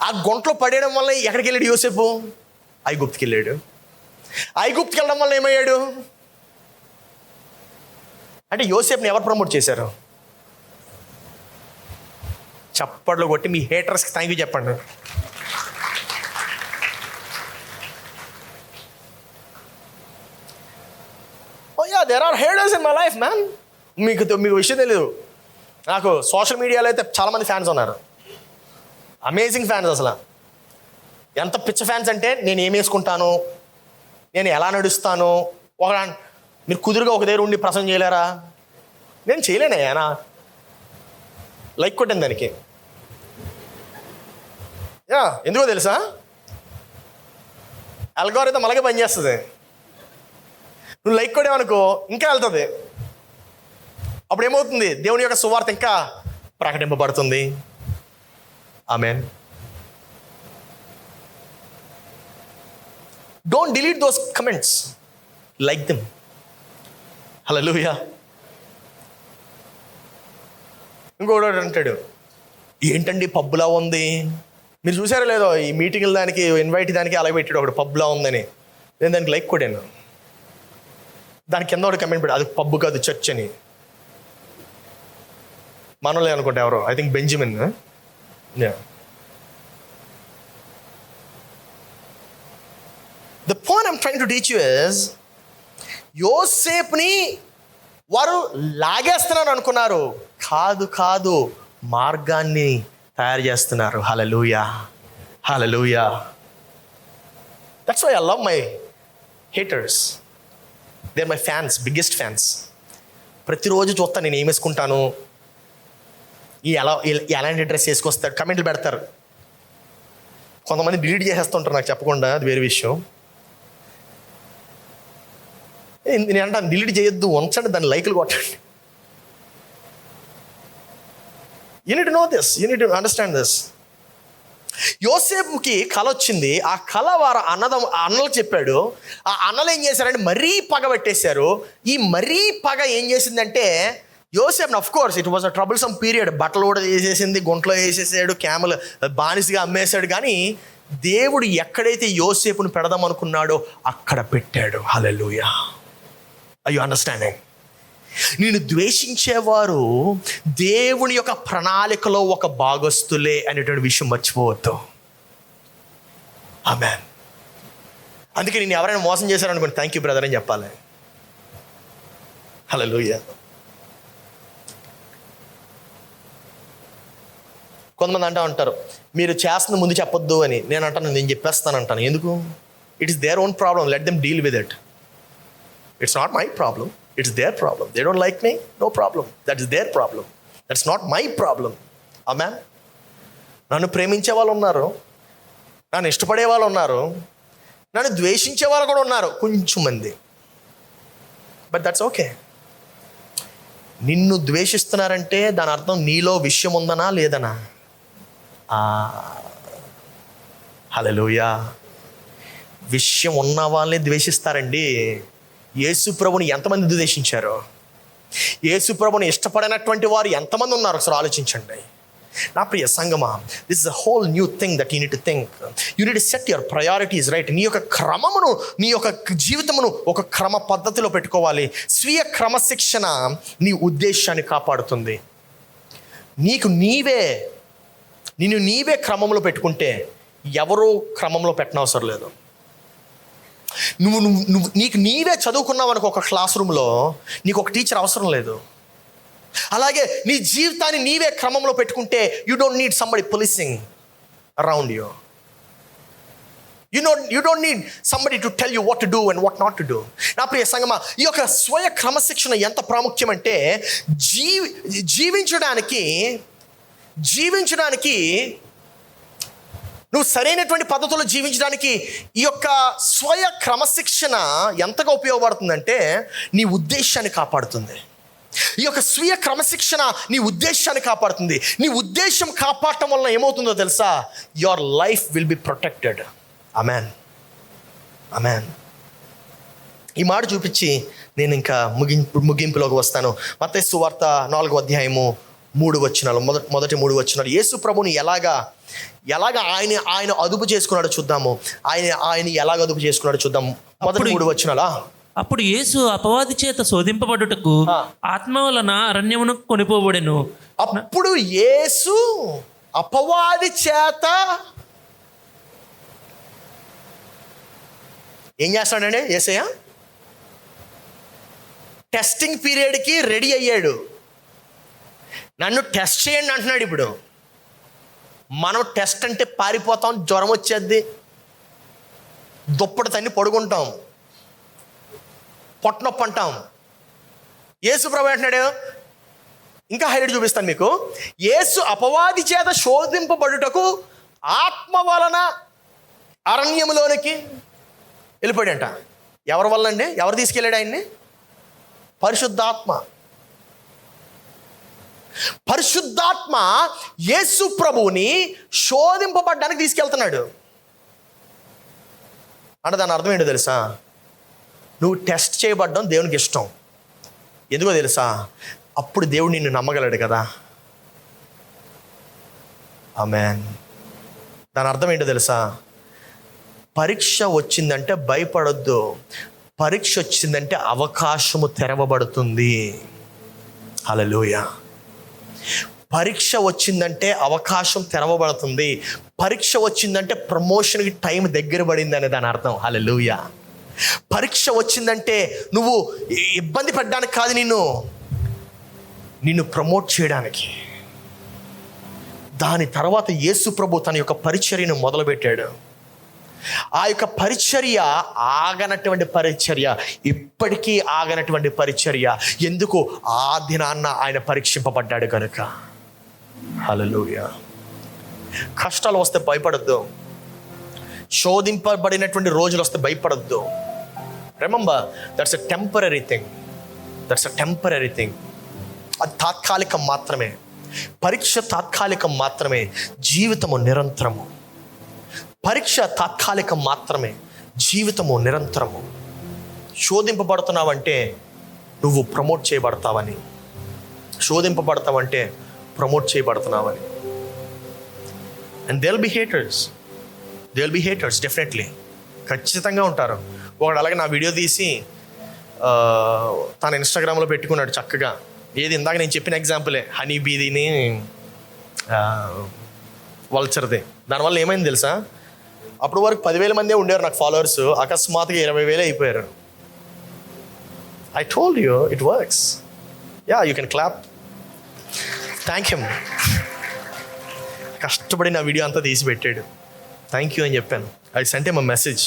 ఆ గుంటలో పడేయడం వల్ల ఎక్కడికి వెళ్ళాడు యోసేపు? ఐగుప్తుకి వెళ్ళాడు. ఐగుప్తుకి వెళ్ళడం వల్ల ఏమయ్యాడు? అంటే యోసేపుని ఎవరు ప్రమోట్ చేశారు? చప్పట్లు కొట్టి మీ హేటర్స్కి థ్యాంక్ యూ చెప్పండి. Oh yeah, there are haters in my life man. మీకు విషయం తెలీదు, నాకు సోషల్ మీడియాలో అయితే చాలామంది ఫ్యాన్స్ ఉన్నారు, అమేజింగ్ ఫ్యాన్స్. అసలు ఎంత పిచ్చ ఫ్యాన్స్ అంటే నేను ఏం వేసుకుంటాను, నేను ఎలా నడుస్తాను, మీరు కుదురుగా ఒక దగ్గర ఉండి ప్రసంగం చేయలేరా? నేను చేయలేనయ్యానా, లైక్ కొట్టాను దానికి. యా, ఎందుకో తెలుసా? అల్గోరిథం అలాగే పనిచేస్తుంది. నువ్వు లైక్ కొట్టావనుకో ఇంకా వెళ్తుంది. అప్పుడు ఏమవుతుంది? దేవుని యొక్క సువార్త ఇంకా ప్రకటింపబడుతుంది. Amen. Don't delete those comments, like them. Hallelujah. ఇంకోటి అంటాడు, ఏంటండి పబ్బులా ఉంది, మీరు చూసారో లేదో ఈ మీటింగ్ల దానికి ఇన్వైట్ దానికి అలాగే పెట్టాడు ఒకటి, పబ్బులా ఉందని. నేను దానికి లైక్ కొట్టాను. దాని కింద ఒకటి కమెంట్ పెట్టాడు, అది పబ్బు కాదు చర్చ్ అని. మనలే అనుకుంటా ఎవరో, I think Benjamin. The point I'm trying to teach you is, యోసేపుని వారు లాగేస్తున్నారు అనుకున్నారు, కాదు, మార్గాన్ని తయారు చేస్తున్నారు. Hallelujah, hallelujah. That's why I love my haters. They are my fans, biggest fans. ప్రతిరోజు చూస్తాను నేను ఏం వేసుకుంటాను, ఎలాంటి డ్రెస్ వేసుకొస్తాడు, కమెంట్లు పెడతారు. కొంతమంది డిలీట్ చేసేస్తుంటారు నాకు చెప్పకుండా, అది వేరే విషయం. నేను అంటాను డిలీట్ చేయొద్దు, ఉంచండి, దాన్ని లైకులు కొట్టండి. You need to know this, you need to understand this. యోసేపుకి కళ వచ్చింది. ఆ కళ వారు అన్నలు చెప్పాడు. ఆ అన్నలు ఏం చేశారంటే మరీ పగ పెట్టేశారు. ఈ మరీ పగ ఏం చేసిందంటే యోసేపుని, of course it was a troublesome period. బట్టలు కూడా వేసేసింది, గుంటలో వేసేసాడు, క్యామెల్ బానిసగా అమ్మేశాడు. కానీ దేవుడు ఎక్కడైతే యోసేపుని పెడదాం అనుకున్నాడో అక్కడ పెట్టాడు. హల్లెలూయా. Are you understanding? నేను ద్వేషించేవారు దేవుని యొక్క ప్రణాళికలో ఒక భాగస్తులే అనేటువంటి విషయం మర్చిపోవద్దు. ఆమేన్. అందుకే నేను ఎవరైనా మోసం చేశారనుకోండి, థ్యాంక్ యూ బ్రదర్ అని చెప్పాలి. హల్లెలూయా. కొంతమంది అంటూ ఉంటారు, మీరు చేస్తున్న ముందు చెప్పొద్దు అని. నేను అంటాను, నేను చెప్పేస్తాను అంటాను. ఎందుకు? It is their own problem, let them deal with it. It's not my problem, it's their problem. They don't like me, no problem, that is their problem, that's not my problem. Amen. నన్ను ప్రేమించే వాళ్ళు ఉన్నారు, నన్ను ఇష్టపడే వాళ్ళు ఉన్నారు, నన్ను ద్వేషించే వాళ్ళు కూడా ఉన్నారు కొంచెం మంది. But that's okay. నిన్ను ద్వేషిస్తున్నారంటే దాని అర్థం నీలో విషయం ఉందనా లేదనా? హల్లెలూయా. విషయం ఉన్న వాళ్ళని ద్వేషిస్తారండి. యేసు ప్రభుని ఎంతమంది ద్వేషించారు? యేసు ప్రభుని ఇష్టపడినటువంటి వారు ఎంతమంది ఉన్నారు? ఒకసారి ఆలోచించండి. నా ప్రియ సంగమా, this is a whole new thing that you need to think. You need to set your priorities right. నీ యొక్క క్రమమును, నీ యొక్క జీవితమును ఒక క్రమ పద్ధతిలో పెట్టుకోవాలి. స్వీయ క్రమశిక్షణ నీ ఉద్దేశాన్ని కాపాడుతుంది. నిన్ను నీవే క్రమంలో పెట్టుకుంటే ఎవరో క్రమంలో పెట్టనవసరం లేదు. నువ్వు నీకు నీవే చదువుకున్నావు అనుకో, ఒక క్లాస్ రూమ్లో నీకు ఒక టీచర్ అవసరం లేదు. అలాగే నీ జీవితాన్ని నీవే క్రమంలో పెట్టుకుంటే you don't need somebody policing around you. You don't need somebody to tell you what to do and what not to do. నా ప్రియ సంగమా, ఈ యొక్క స్వయ క్రమశిక్షణ ఎంత ప్రాముఖ్యం అంటే జీవించడానికి నువ్వు సరైనటువంటి పద్ధతుల్లో జీవించడానికి ఈ యొక్క స్వయ క్రమశిక్షణ ఎంతగా ఉపయోగపడుతుందంటే నీ ఉద్దేశాన్ని కాపాడుతుంది. ఈ యొక్క స్వీయ క్రమశిక్షణ నీ ఉద్దేశాన్ని కాపాడుతుంది. నీ ఉద్దేశం కాపాడటం వలన ఏమవుతుందో తెలుసా? Your life will be protected. Amen, amen. ఈ మాట చూపించి నేను ఇంకా ముగింపులోకి వస్తాను. మత్తయి సువార్త 4వ అధ్యాయము 3 వచనాలు, మొదటి 3 వచనాలు. యేసు ప్రభుని ఎలాగా ఆయన అదుపు చేసుకున్నాడో చూద్దాము. ఆయన ఎలాగ అదుపు చేసుకున్నాడో చూద్దాం. మొదటి 3 వచనాలా? అప్పుడు యేసు అపవాది చేత శోధింపబడుటకు ఆత్మ వలన అరణ్యమును కొనిపోబడెను. అప్పుడు యేసు అపవాది చేత ఏం చేస్తాడండి? యేసయ్య టెస్టింగ్ పీరియడ్కి రెడీ అయ్యాడు. నన్ను టెస్ట్ చేయండి అంటున్నాడు. ఇప్పుడు మనం టెస్ట్ అంటే పారిపోతాం, జ్వరం వచ్చేద్ది, దుప్పటి తన్ని పడుకుంటాం, పొట్టనొప్పి అంటాం. యేసు ప్రభు అంటున్నాడు, ఇంకా హైలైట్ చూపిస్తాను మీకు. యేసు అపవాది చేత శోధింపబడుటకు ఆత్మ వలన అరణ్యములోనికి వెళ్ళిపోయాడంట. ఎవరి వల్ల అండి? ఎవరు తీసుకెళ్ళాడు ఆయన్ని? పరిశుద్ధాత్మ. పరిశుద్ధాత్మ యేసు ప్రభువుని శోధింపబడ్డానికి తీసుకెళ్తున్నాడు. అంటే దాని అర్థం ఏంటో తెలుసా? నువ్వు టెస్ట్ చేయబడ్డం దేవునికి ఇష్టం. ఎందుకో తెలుసా? అప్పుడు దేవుడు నిన్ను నమ్మగలడు కదా. ఆమేన్. దాని అర్థం ఏంటో తెలుసా? పరీక్ష వచ్చిందంటే భయపడొద్దు. పరీక్ష వచ్చిందంటే అవకాశము తెరవబడుతుంది. హల్లెలూయా. పరీక్ష వచ్చిందంటే అవకాశం తెరవబడుతుంది. పరీక్ష వచ్చిందంటే ప్రమోషన్కి టైం దగ్గర పడింది అనే దాని అర్థం. హల్లెలూయా. పరీక్ష వచ్చిందంటే నువ్వు ఇబ్బంది పడ్డానికి కాదు, నిన్ను ప్రమోట్ చేయడానికి. దాని తర్వాత యేసు ప్రభు తన యొక్క పరిచర్యను మొదలుపెట్టాడు. ఆ యొక్క పరిచర్య ఆగనటువంటి పరిచర్య, ఇప్పటికీ ఆగనటువంటి పరిచర్య. ఎందుకు? ఆ దినాన్న ఆయన పరీక్షింపబడ్డాడు కనుక. హల్లెలూయా. కష్టాలు వస్తే భయపడద్దు. శోధింపబడినటువంటి రోజులు వస్తే భయపడద్దు. Remember, that's a temporary thing. That's a temporary thing. అది తాత్కాలికం మాత్రమే. పరీక్ష తాత్కాలికం మాత్రమే. జీవితము నిరంతరము. పరీక్ష తాత్కాలికం మాత్రమే, జీవితము నిరంతరము. శోధింపబడుతున్నావంటే నువ్వు ప్రమోట్ చేయబడతావని. శోధింపబడతావంటే ప్రమోట్ చేయబడుతున్నావని. And they will be haters definitely. ఖచ్చితంగా ఉంటారు. ఒకడు అలాగే నా వీడియో తీసి తన ఇన్స్టాగ్రామ్లో పెట్టుకున్నాడు చక్కగా. ఏది ఇందాక నేను చెప్పిన ఎగ్జాంపులే, హనీ బీదీని వల్చర్ది. దానివల్ల ఏమైంది తెలుసా? అప్పుడు వరకు 10,000 మందే ఉండేవారు నాకు ఫాలోవర్స్. అకస్మాత్తుగా 20,000 అయిపోయారు. I told you it works. Yeah, you can clap. Thank him. కష్టపడి నా వీడియో అంతా తీసి పెట్టాడు. థ్యాంక్ యూ అని చెప్పాను. I sent him a message.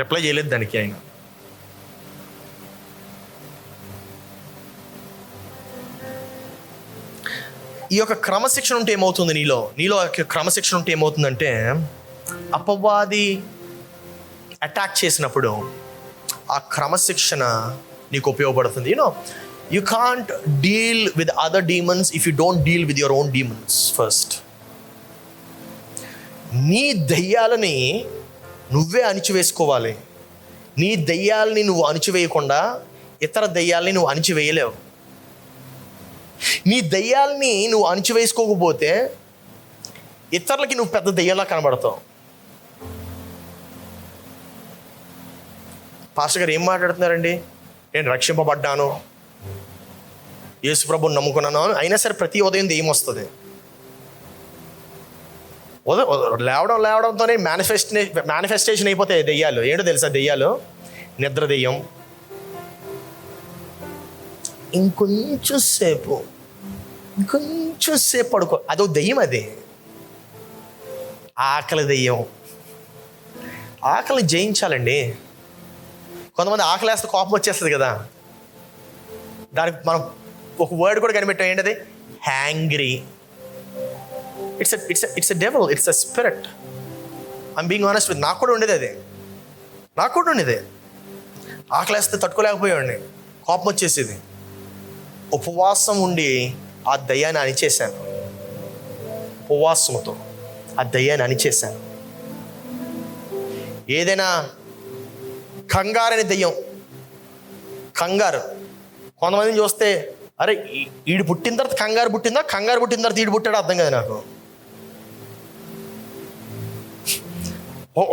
Reply చేయలేదు దానికి ఆయన. ఈ యొక్క క్రమశిక్షణ ఉంటే ఏమవుతుంది? నీలో క్రమశిక్షణ ఉంటే ఏమవుతుందంటే, అపవాది అటాక్ చేసినప్పుడు ఆ క్రమశిక్షణ నీకు ఉపయోగపడుతుంది. You can't deal with other demons if you don't deal with your own demons first. నీ దయ్యాలని నువ్వే అణిచివేసుకోవాలి. నీ దయ్యాలని నువ్వు అణిచివేయకుండా ఇతర దయ్యాలని నువ్వు అణిచివేయలేవు. నీ దయ్యాల్ని నువ్వు అణిచివేసుకోకపోతే ఇతరులకి నువ్వు పెద్ద దయ్యాలా కనబడతావు. పాస్టర్ గారు ఏం మాట్లాడుతున్నారండి? నేను రక్షింపబడ్డాను, యేసు ప్రభువుని నమ్ముకున్నాను, అయినా సరే ప్రతి ఉదయం దెయ్యం వస్తుంది. లేవడంతోనే మేనిఫెస్టేషన్ అయిపోతాయి దెయ్యాలు. ఏంటో తెలుసా? దెయ్యాలు నిద్ర దెయ్యం, ఇంకొంచెం సేపు పడుకో, అదో దెయ్యం. అది ఆకలి దెయ్యం. ఆకలి జయించాలండి. కొంతమంది ఆకలి వేస్తే కోపం వచ్చేస్తుంది కదా. దానికి మనం ఒక వర్డ్ కూడా కనిపెట్టాం. ఏంటది? Hangry. It's a devil, it's a spirit. I'm being honest with. నాకు కూడా ఉండేది అది. ఆకలి వేస్తే తట్టుకోలేకపోయాడిని, కోపం వచ్చేసేది. ఉపవాసం ఉండి ఆ దయ్యాన్ని అణిచేశాను. ఉపవాసంతో ఆ దయ్యాన్ని అణిచేశాను. ఏదైనా కంగారని దయ్యం, కంగారు. కొంతమందిని చూస్తే, అరే ఈడు పుట్టిన తర్వాత కంగారు పుట్టిందా, కంగారు పుట్టిన తర్వాత ఈడు పుట్టాడో అర్థం కదా నాకు.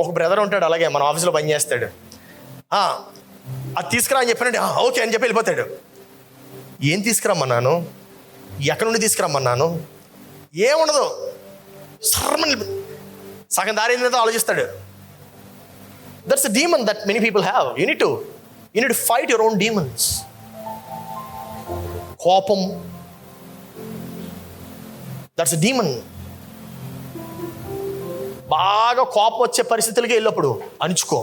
ఒక బ్రదర్ ఉంటాడు అలాగే, మన ఆఫీస్లో పనిచేస్తాడు. అది తీసుకురా అని చెప్పినట్టు ఓకే అని చెప్పి వెళ్ళిపోతాడు. ఏం తీసుకురమ్మన్నాను, ఎక్కడి నుండి తీసుకురమ్మన్నాను, ఏముండదు, సర్మని సగం దారి ఏందో ఆలోచిస్తాడు. That's a demon that many people have. You need to fight your own demons. కోపం, దట్స్ అ డీమన్. బాగా కోపం వచ్చే పరిస్థితులకి వెళ్ళినప్పుడు అణుచుకో.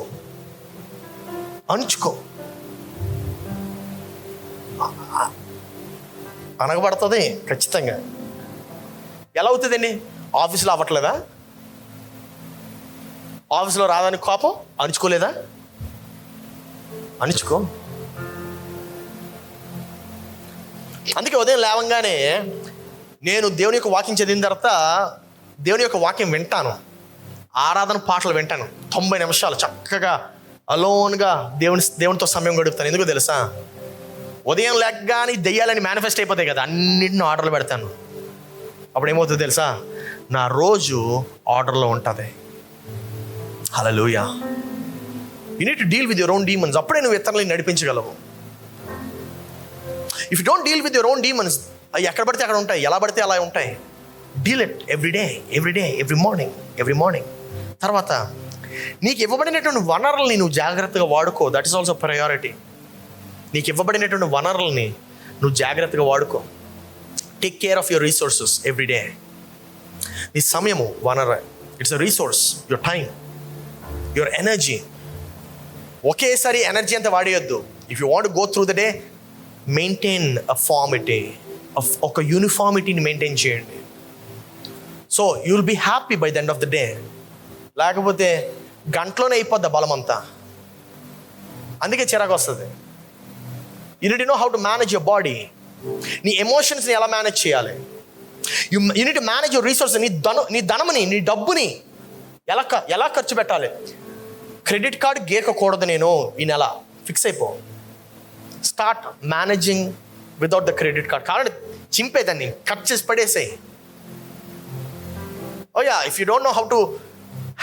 అనగబడుతుంది ఖచ్చితంగా. ఎలా అవుతుందండి? ఆఫీస్లో అవ్వట్లేదా? ఆఫీస్లో రాదని కోపం అణుచుకోలేదా? అణుచుకో. అందుకే ఉదయం లేవంగానే నేను దేవుని యొక్క వాక్యం చదివిన తర్వాత దేవుని యొక్క వాక్యం వింటాను, ఆరాధన పాటలు వింటాను. 90 నిమిషాలు చక్కగా అలోన్గా దేవునితో సమయం గడుపుతాను. ఎందుకో తెలుసా? ఉదయం లేకగానే దెయ్యాలని మేనిఫెస్ట్ అయిపోతాయి కదా, అన్నింటిని ఆర్డర్లో పెడతాను. అప్పుడు ఏమవుతుంది తెలుసా? నా రోజు ఆర్డర్లో ఉంటుంది. Hallelujah. You need to deal with your own demons. అప్పుడే నువ్వు ఇతరులని నడిపించగలవు. If you don't deal with your own demons, అవి ఎక్కడ పడితే అక్కడ ఉంటాయి, ఎలా పడితే అలా ఉంటాయి. Deal it every day, every morning. తర్వాత నీకు ఇవ్వబడినటువంటి వనరుల్ని నువ్వు జాగ్రత్తగా వాడుకో. That is also priority. నీకు ఇవ్వబడినటువంటి వనరుల్ని నువ్వు జాగ్రత్తగా వాడుకో. Take care of your resources every day. నీ సమయము వనరు, it's a resource. Your time, your energy. ఒకేసారి ఎనర్జీ అంతా వాడేయొద్దు. If you want go through the day, maintain a uniformity, ఒక యూనిఫార్మిటీని మెయింటైన్ చేయండి. So you will be happy by the end of the day. లేకపోతే గంటలోనే అయిపోద్ది బలం అంతా. అందుకే చిరాకు వస్తుంది. You need to know how to manage your body. నీ ఎమోషన్స్ని ఎలా మేనేజ్ చేయాలి. You need to manage your resources. నీ ధనముని, నీ డబ్బుని ఎలా ఖర్చు పెట్టాలి. క్రెడిట్ కార్డు గీకకూడదు నేను ఈ నెల, ఫిక్స్ అయిపో. Start managing without the credit card. కాబట్టి చింపేదాన్ని కట్ చేసి పడేసేయి. Oh yeah, if you don't know how to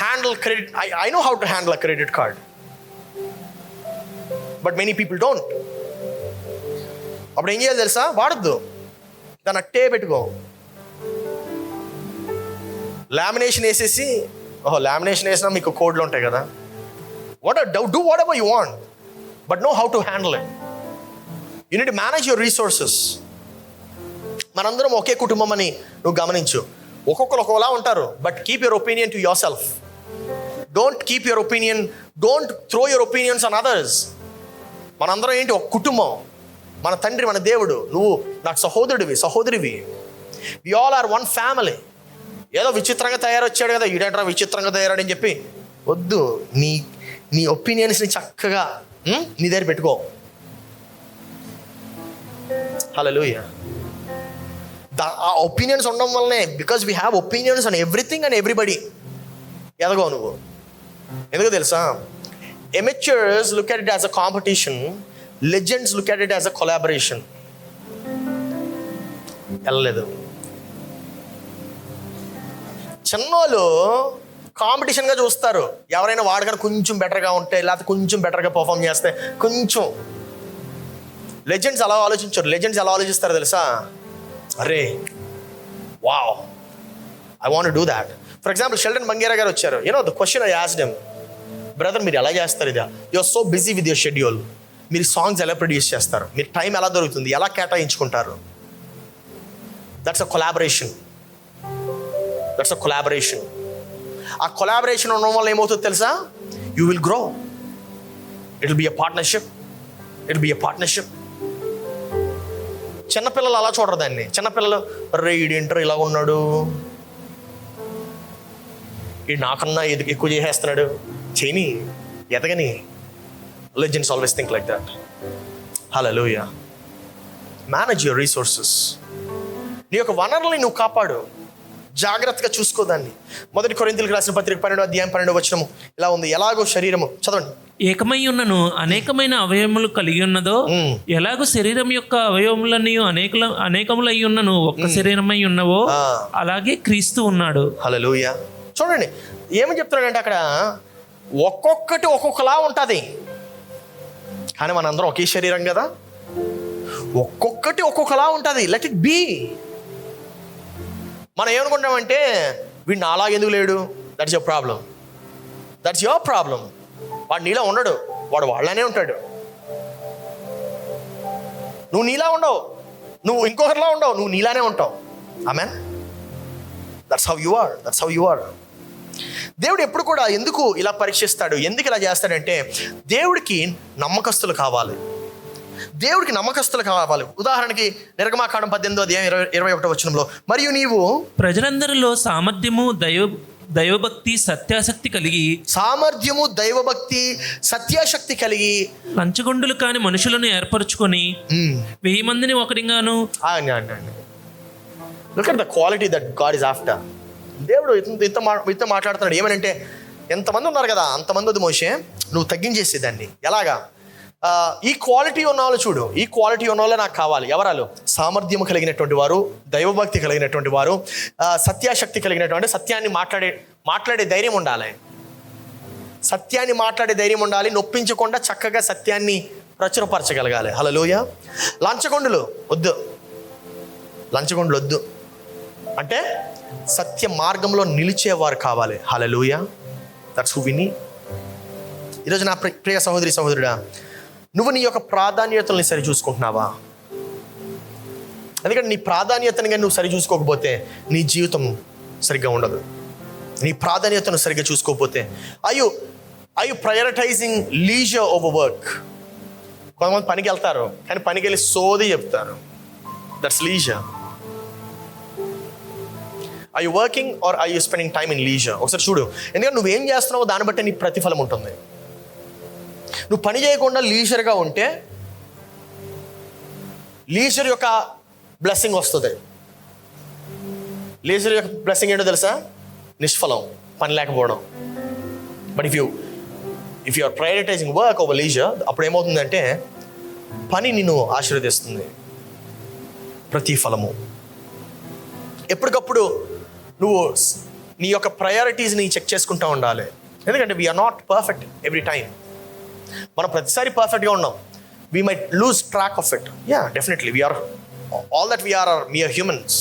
handle credit, I know how to handle a credit card, but many people don't. అప్పుడు ఏం చేయాలి తెలుసా? వాడద్దు, దాన్ని అట్టే పెట్టుకో. లామినేషన్ వేసేసి, లామినేషన్ వేసినా మీకు కోడ్లు ఉంటాయి కదా. Do whatever you want, but know how to handle it. You need to manage your resources. మనందరం ఒకే కుటుంబం అని నువ్వు గమనించు. ఒక్కొక్కరు ఒకలా ఉంటారు, but keep your opinion to your self. Don't throw your opinions on others. మనందరం ఏంటి? ఒక కుటుంబం. మన తండ్రి, మన దేవుడు, నువ్వు నాకు సహోదరివి. We all are one family. ఏదో విచిత్రంగా తయారొచ్చాడు కదా, ఈడేంట్రా విచిత్రంగా తయారాడని చెప్పి వద్దు. నీ ఒపీనియన్స్ని చక్కగా నీ దగ్గర పెట్టుకో. హల్లెలూయా. ఆ ఒపీనియన్స్ ఉండడం వల్లనే, because we have opinions on everything and everybody, ఎదగో నువ్వు. ఎందుకో తెలుసా? Amateurs look at it as a competition, legends look at it as a collaboration. వెళ్ళలేదు. చిన్నోళ్ళు కాంపిటీషన్గా చూస్తారు. ఎవరైనా వాడకని కొంచెం బెటర్గా ఉంటే, లేకపోతే కొంచెం బెటర్గా పర్ఫామ్ చేస్తే కొంచెం. లెజెండ్స్ అలా ఆలోచించారు. లెజెండ్స్ ఎలా ఆలోచిస్తారు తెలుసా? అరే wow, I want do that. For example Sheldon Bangera గారు వచ్చారు. The question I asked him, brother మీరు ఎలా చేస్తారు ఇది? You are so busy with your schedule. మీరు సాంగ్స్ ఎలా ప్రొడ్యూస్ చేస్తారు? మీరు టైం ఎలా దొరుకుతుంది? ఎలా కేటాయించుకుంటారు? That's a collaboration. ఆ కొలాబరేషన్ ఉండడం వల్ల ఏమవుతుంది తెలుసా? You will grow. It will be a partnership. చిన్నపిల్లలు అలా చూడరు దాన్ని. చిన్నపిల్లలు రే ఈడేంటారు ఇలా ఉన్నాడు, ఈ నాకన్నా ఎక్కువ చేసేస్తున్నాడు, చేయని ఎదగని. Legends always think like that. Hallelujah. Manage your resources. నీ యొక్క వనరుల్ని నువ్వు కాపాడు, జాగ్రత్తగా చూసుకోదాన్ని. 1 కొరింథీయులకు రాసిన పత్రిక 12:12 ఇలా ఉంది. ఎలాగో శరీరము, చదవండి. ఏకమై ఉన్నను అనేకమైన అవయవములు కలిగి ఉన్నదో, ఎలాగో శరీరం యొక్క అవయవములన్నీ అనేకములై ఉన్నను ఒక్క శరీరమై ఉన్నవో, అలాగే క్రీస్తు ఉన్నాడు. హల్లెలూయా. చూడండి ఏమని చెప్తున్నాడంటే అక్కడ, ఒక్కొక్కటి ఒక్కొక్కలా ఉంటుంది. కానీ మనందరం ఒకే శరీరం కదా, ఒక్కొక్కటి ఒక్కొక్కలా ఉంటుంది. Let it be. మనం ఏమనుకుంటామంటే వీడు నాలా ఎందుకు లేడు, that's your problem, that's your problem. వాడు నీలా ఉండడు, వాడు వాళ్ళనే ఉంటాడు. నువ్వు నీలా ఉండవు, నువ్వు ఇంకొకరిలా ఉండవు, నువ్వు నీలానే ఉంటావు. Amen. That's how you are, that's how you are. దేవుడు ఎప్పుడు కూడా ఎందుకు ఇలా పరీక్షిస్తాడు, ఎందుకు ఇలా చేస్తాడంటే దేవుడికి నమ్మకస్తులు కావాలి, దేవుడికి నమ్మకస్తులు కావాలి. ఉదాహరణకి నిర్గమాకాండం 18:21 మరియు నీవు ప్రజలందరిలో సామర్థ్యము దైవభక్తి సత్యాసక్తి కలిగి, సామర్థ్యము దైవభక్తి సత్యాశక్తి కలిగి లంచగొండులు కాని మనుషులను ఏర్పరచుకొని 1000 మందిని ఒకటిగాను. Look at the quality that God is after. దేవుడు ఇంత మాట్లాడుతున్నాడు. ఏమనంటే ఎంతమంది ఉన్నారు కదా, అంతమంది అది మోషే, నువ్వు తగ్గించేసేదాన్ని. ఎలాగా? ఈ క్వాలిటీ ఉన్న వాళ్ళు చూడు, ఈ క్వాలిటీ ఉన్న వాళ్ళే నాకు కావాలి. ఎవరాలు? సామర్థ్యము కలిగినటువంటి వారు, దైవభక్తి కలిగినటువంటి వారు, సత్యాశక్తి కలిగినటువంటి, సత్యాన్ని మాట్లాడే ధైర్యం ఉండాలి, సత్యాన్ని మాట్లాడే ధైర్యం ఉండాలి, నొప్పించకుండా చక్కగా సత్యాన్ని ప్రచురపరచగలగాలి. హల్లెలూయా. లంచగొండులు వద్దు, లంచగొండులు వద్దు అంటే సత్య మార్గంలో నిలిచేవారు కావాలి. Hallelujah. That's who we need. ఈరోజు నా ప్రియ సహోదరి సహోదరుడా, నువ్వు నీ యొక్క ప్రాధాన్యతల్ని సరి చూసుకుంటున్నావా? ఎందుకంటే నీ ప్రాధాన్యతని కానీ నువ్వు సరి చూసుకోకపోతే నీ జీవితం సరిగ్గా ఉండదు. నీ ప్రాధాన్యతను సరిగ్గా చూసుకోకపోతే I you prioritizing leisure over work. కొంతమంది పనికి వెళ్తారు కానీ పనికి వెళ్ళి సోది చెప్తారు. That's leisure. I you working or I you spending time in leisure? ఒకసారి చూడు. ఎందుకంటే నువ్వేం చేస్తున్నావో దాన్ని బట్టి నీ ప్రతిఫలం ఉంటుంది. నువ్వు పని చేయకుండా లీజర్గా ఉంటే లీజర్ యొక్క బ్లెస్సింగ్ వస్తుంది. లీజర్ యొక్క బ్లెస్సింగ్ ఏంటో తెలుసా? నిష్ఫలం, పని లేకపోవడం. But if you are prioritising work over leisure, అప్పుడు ఏమవుతుందంటే పని నిన్ను ఆశీర్వదిస్తుంది, ప్రతిఫలము. ఎప్పటికప్పుడు నువ్వు నీ యొక్క ప్రయారిటీస్ని చెక్ చేసుకుంటూ ఉండాలి. ఎందుకంటే we're not perfect every time. మనం ప్రతిసారి పర్ఫెక్ట్గా ఉన్నాం. We might lose track of it. Yeah, definitely we're all that we're are we're humans.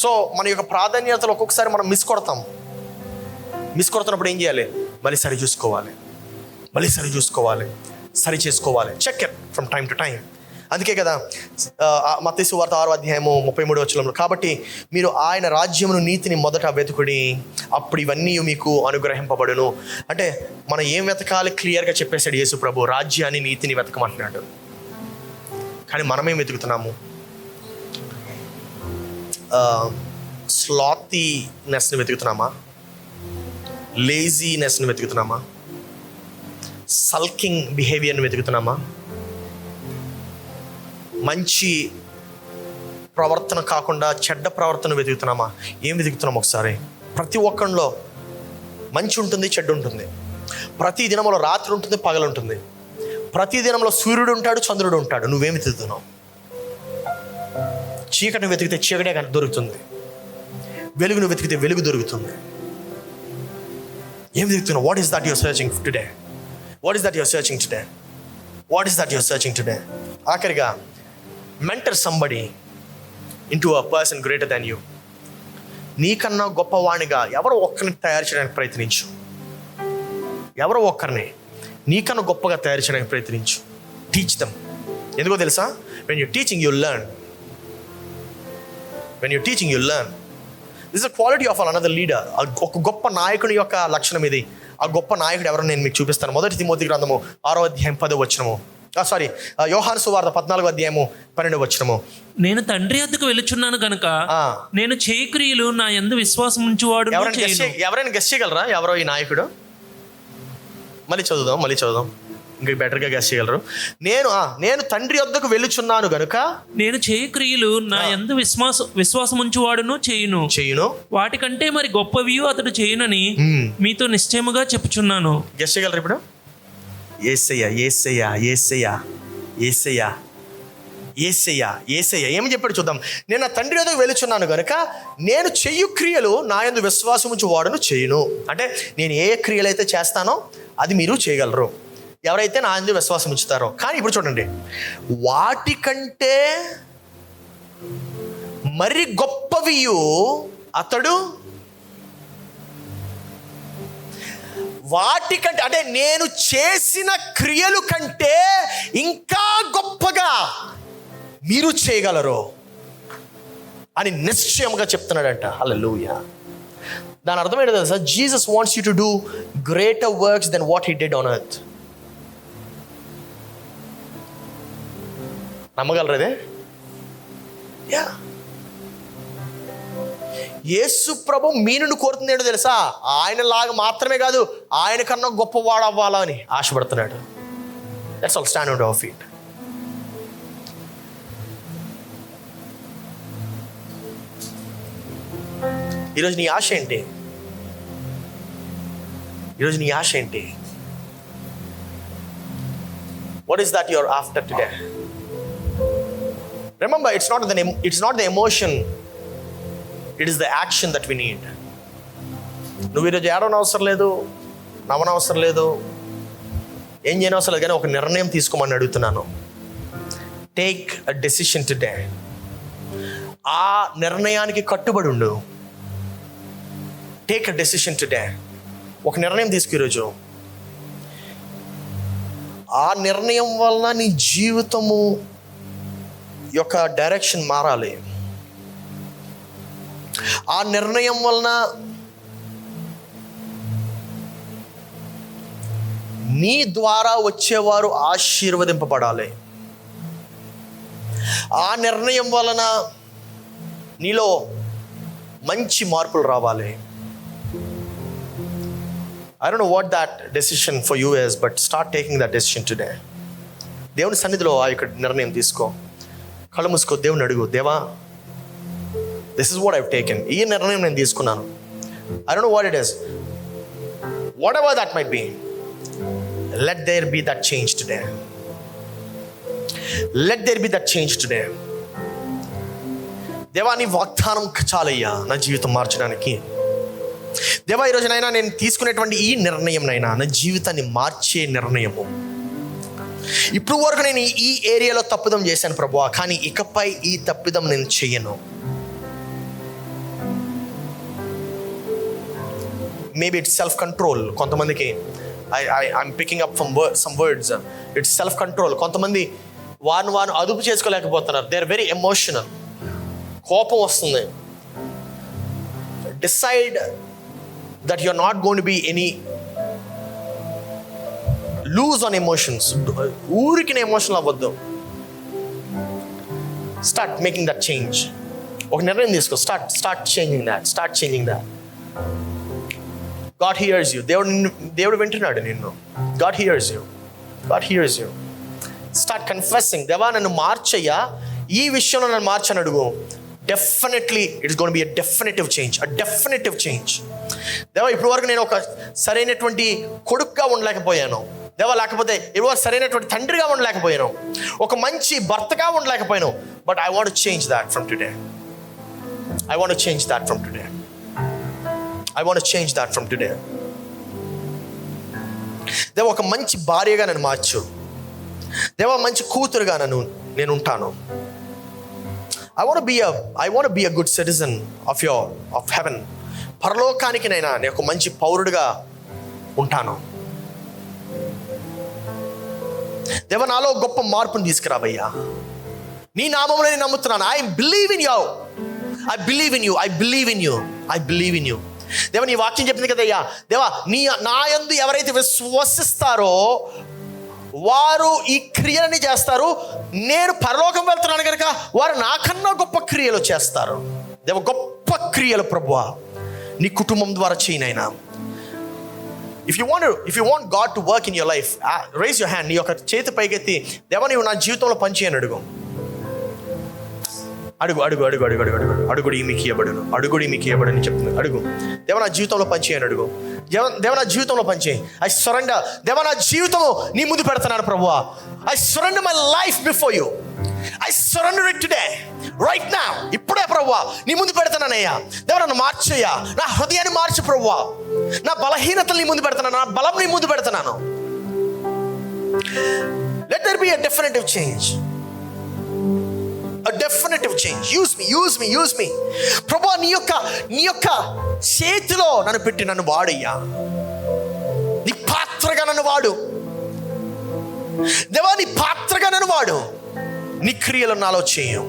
So మన యొక్క ప్రాధాన్యతలు ఒక్కొక్కసారి మనం మిస్ కొడుతున్నప్పుడు ఏం చేయాలి? మళ్ళీ సరి చూసుకోవాలి, సరి చేసుకోవాలి. Check it from time to time. అందుకే కదా మత్తయి సువార్త 6:33 కాబట్టి మీరు ఆయన రాజ్యమును నీతిని మొదట వెతుకుడి, అప్పుడు ఇవన్నీ మీకు అనుగ్రహింపబడును. అంటే మనం ఏం వెతకాలి క్లియర్గా చెప్పేశాడు యేసు ప్రభు. రాజ్యాన్ని నీతిని వెతకమంటున్నాడు. కానీ మనమేం వెతుకుతున్నాము? స్లాతీనెస్ని వెతుకుతున్నామా? లేజీనెస్ని వెతుకుతున్నామా? సల్కింగ్ బిహేవియర్ని వెతుకుతున్నామా? మంచి ప్రవర్తన కాకుండా చెడ్డ ప్రవర్తన వెతుకుతున్నామా? ఏం వెతుకుతున్నాం? ఒకసారి ప్రతి ఒక్కరిలో మంచి ఉంటుంది, చెడ్డ ఉంటుంది. ప్రతి దినంలో రాత్రి ఉంటుంది, పగలు ఉంటుంది. ప్రతి దినంలో సూర్యుడు ఉంటాడు, చంద్రుడు ఉంటాడు. నువ్వేం వెతుకుతున్నావు? చీకటిని వెతికితే చీకటే దొరుకుతుంది, వెలుగును వెతికితే వెలుగు దొరుకుతుంది. ఏం వెతుకుతున్నావు? What is that your searching today? What is that your searching today? What is that your searching today? ఆఖరిగా mentor somebody into a person greater than you. నీకన్నా గొప్పవాణిగా ఎవరో ఒక్కరిని తయారు చేయడానికి ప్రయత్నించు. ఎవరో ఒక్కరిని నీకన్నా గొప్పగా తయారు చేయడానికి ప్రయత్నించు. Teach them. ఎందుకో తెలుసా? When you teaching you learn. This is the quality of another leader. ఒక గొప్ప నాయకుని యొక్క లక్షణం ఇది. ఆ గొప్ప నాయకుడు ఎవరో నేను మీకు చూపిస్తాను. 1 తిమోతి గ్రంథము 6:10. యోహాను సువార్త 14:12. నేను తండ్రి వద్దకు వెళుచున్నాను కనుక నేను చేయి క్రియలు నా యందు విశ్వాసం ఉంచువాడు. ఎవరైనా గెస్ చేయగలరా ఎవరో ఈ నాయకుడు? మళ్ళీ చదువుదాం. ఇంకా బెటర్గా గెస్ చేయగలరు. నేను తండ్రి వద్దకు వెళ్ళుచున్నాను గనుక నేను చేయి క్రియలు నా యందు విశ్వాసం ఉంచువాడును చేయును. వాటికంటే మరి గొప్పవి అతడు చేయునని మీతో నిశ్చయముగా చెప్పుచున్నాను. గెస్ చేయగలరు ఇప్పుడు? ఏసయ్య ఏమి చెప్పాడు చూద్దాం. నేను నా తండ్రి వద్దకు వెళుచున్నాను గనుక నేను చెయ్యు క్రియలు నా యందు విశ్వాసం ఉంచి వాడును చేయును. అంటే నేను ఏ క్రియలు అయితే చేస్తానో అది మీరు చేయగలరు. ఎవరైతే నా యందు విశ్వాసం ఉంచుతారో. కానీ ఇప్పుడు చూడండి, వాటికంటే మరి గొప్పవియు అతడు, వాటికంటే అంటే నేను చేసిన క్రియలు కంటే ఇంకా గొప్పగా మీరు చేయగలరు అని నిశ్చయంగా చెప్తున్నాడంట. హల్లెలూయా. దాని అర్థం ఏంటో తెలుసా? Jesus wants you to do greater works then what he did on earth. నమ్మగలరు ఇదే? యా. యేసు ప్రభు మీనును కోరుతుంది ఏంటో తెలుసా? ఆయనలాగా మాత్రమే కాదు, ఆయన కన్నా గొప్పవాడు అవ్వాలని ఆశపడుతున్నాడు. That's all. Stand on our feet. ఈరోజు నీ ఆశ ఏంటి? ఈరోజు నీ ఆశ ఏంటి? What is that your after today? Remember, it's not the emotion, it is the action that we need. నువ్వు ఈరోజు ఏడవన అవసరం లేదు, నవ్వన అవసరం లేదు, ఏం చేయని అవసరం లేదు, కానీ ఒక నిర్ణయం తీసుకోమని అడుగుతున్నాను. Take a decision today. ఆ నిర్ణయానికి కట్టుబడి ఉండు. Take a decision today. ఒక నిర్ణయం తీసుకు ఈరోజు. ఆ నిర్ణయం వలన నీ జీవితము యొక్క డైరెక్షన్ మారాలి. ఆ నిర్ణయం వలన నీ ద్వారా వచ్చేవారు ఆశీర్వదింపబడాలి. ఆ నిర్ణయం వలన నీలో మంచి మార్పులు రావాలి. I don't know what that decision for you is, but start taking that decision today. దేవుని సన్నిధిలో ఆ యొక్క నిర్ణయం తీసుకో. కళ్ళు మూసుకో, దేవుని అడుగు, దేవా, this is what I've taken. ఈ నిర్ణయం నేను తీసుకున్నాను. I don't know what it is. Whatever that might be, let there be that change today. Let there be that change today. దేవా, నీ వాగ్దానం చాలయ్యా నా జీవితం మార్చడానికి. దేవా, ఈరోజునైనా నేను తీసుకునేటువంటి ఈ నిర్ణయం నైనా నా జీవితాన్ని మార్చే నిర్ణయము. ఇప్పుడు వరకు నేను ఈ ఏరియాలో తప్పిదం చేశాను ప్రభువా, కానీ ఇకపై ఈ తప్పిదం నేను చెయ్యను. Maybe it's self control. కొంతమందికి I'm picking up from some words, it's self control. కొంతమంది వారు అదుపు చేసుకోలేకపోతున్నారు. They are very emotional. కోపం వస్తుంది. Decide that you're not going to be any lose on emotions. ఊరికిన ఎమోషనల్ అవ్వద్దు. Start making that change. ఒక నిర్ణయం తీసుకో. Start changing that. God hears you. దేవుడు వింటున్నాడు నిన్ను. God hears you. Start confessing. దేవా, నన్ను మార్చయ్యా, ఈ విషయంలో నన్ను మార్చని అడుగు. Definitely it is going to be a definitive change. దేవా, ఇప్పుడు వరకు నేను ఒక సరైనటువంటి కొడుకుగా ఉండలేకపోయాను దేవా, లేకపోతే ఇప్పుడు సరైనటువంటి తండ్రిగా ఉండలేకపోయాను, ఒక మంచి భర్తగా ఉండలేకపోయాను. But I want to change that from today. దేవా, ఒక మంచి భార్యగా నన్ను మార్చు. దేవా, మంచి కూతురుగా నేను ఉంటాను. I want to be a good citizen of heaven. పరలోకానికి నేను ఒక మంచి పౌరుడిగా ఉంటాను. దేవా, నాలో గొప్ప మార్పును తీసుకురావయ్యా. నీ నామములో నేను నమ్ముతున్నాను. I believe in you. దేవా, నీ వాక్యం చెప్పింది కదయ్యా. దేవా, నా యందు ఎవరైతే విశ్వసిస్తారో వారు ఈ క్రియలని చేస్తారు. నేను పరలోకం వెళ్తున్నాను కనుక వారు నాకన్నా గొప్ప క్రియలు చేస్తారు. దేవ, గొప్ప క్రియలు ప్రభువా నీ కుటుంబం ద్వారా చేయనైనా. If you want God to work in your life, raise your hand. నీ యొక్క చేతి పైకెత్తి, దేవా, నీవు నా జీవితంలో పనిచేయని అడుగు. అడుగుడి మీకు ఇవ్వబడును. చెప్తుంది. అడుగు, దేవా, నా జీవితంలో పనిచేయని అడుగు. దేవా, నా జీవితంలో పనిచేయి. I surrender. దేవా, నా జీవితము నీ ముందు పెడుతున్నాను ప్రభువా. I surrender my life before you. I surrender it today, right now. ఇప్పుడే ప్రభువా నీ ముందు పెడుతున్నానయ్యా. దేవా, నన్ను మార్చయ్యా. నా హృదయాన్ని మార్చు ప్రభువా. నా బలహీనతలు నీ ముందు పెడుతున్నాను. నా బలం నీ ముందు పెడుతున్నాను. Let there be a definitive change. A definitive change. Use me. ప్రభువా, నీ యొక్క చేతిలో నన్ను పెట్టి నన్ను వాడయ్యా. నీ పాత్రగా నన్ను వాడు. దేవా, నీ పాత్రగా నన్ను వాడు. నీ క్రియలు నాలో చేయు.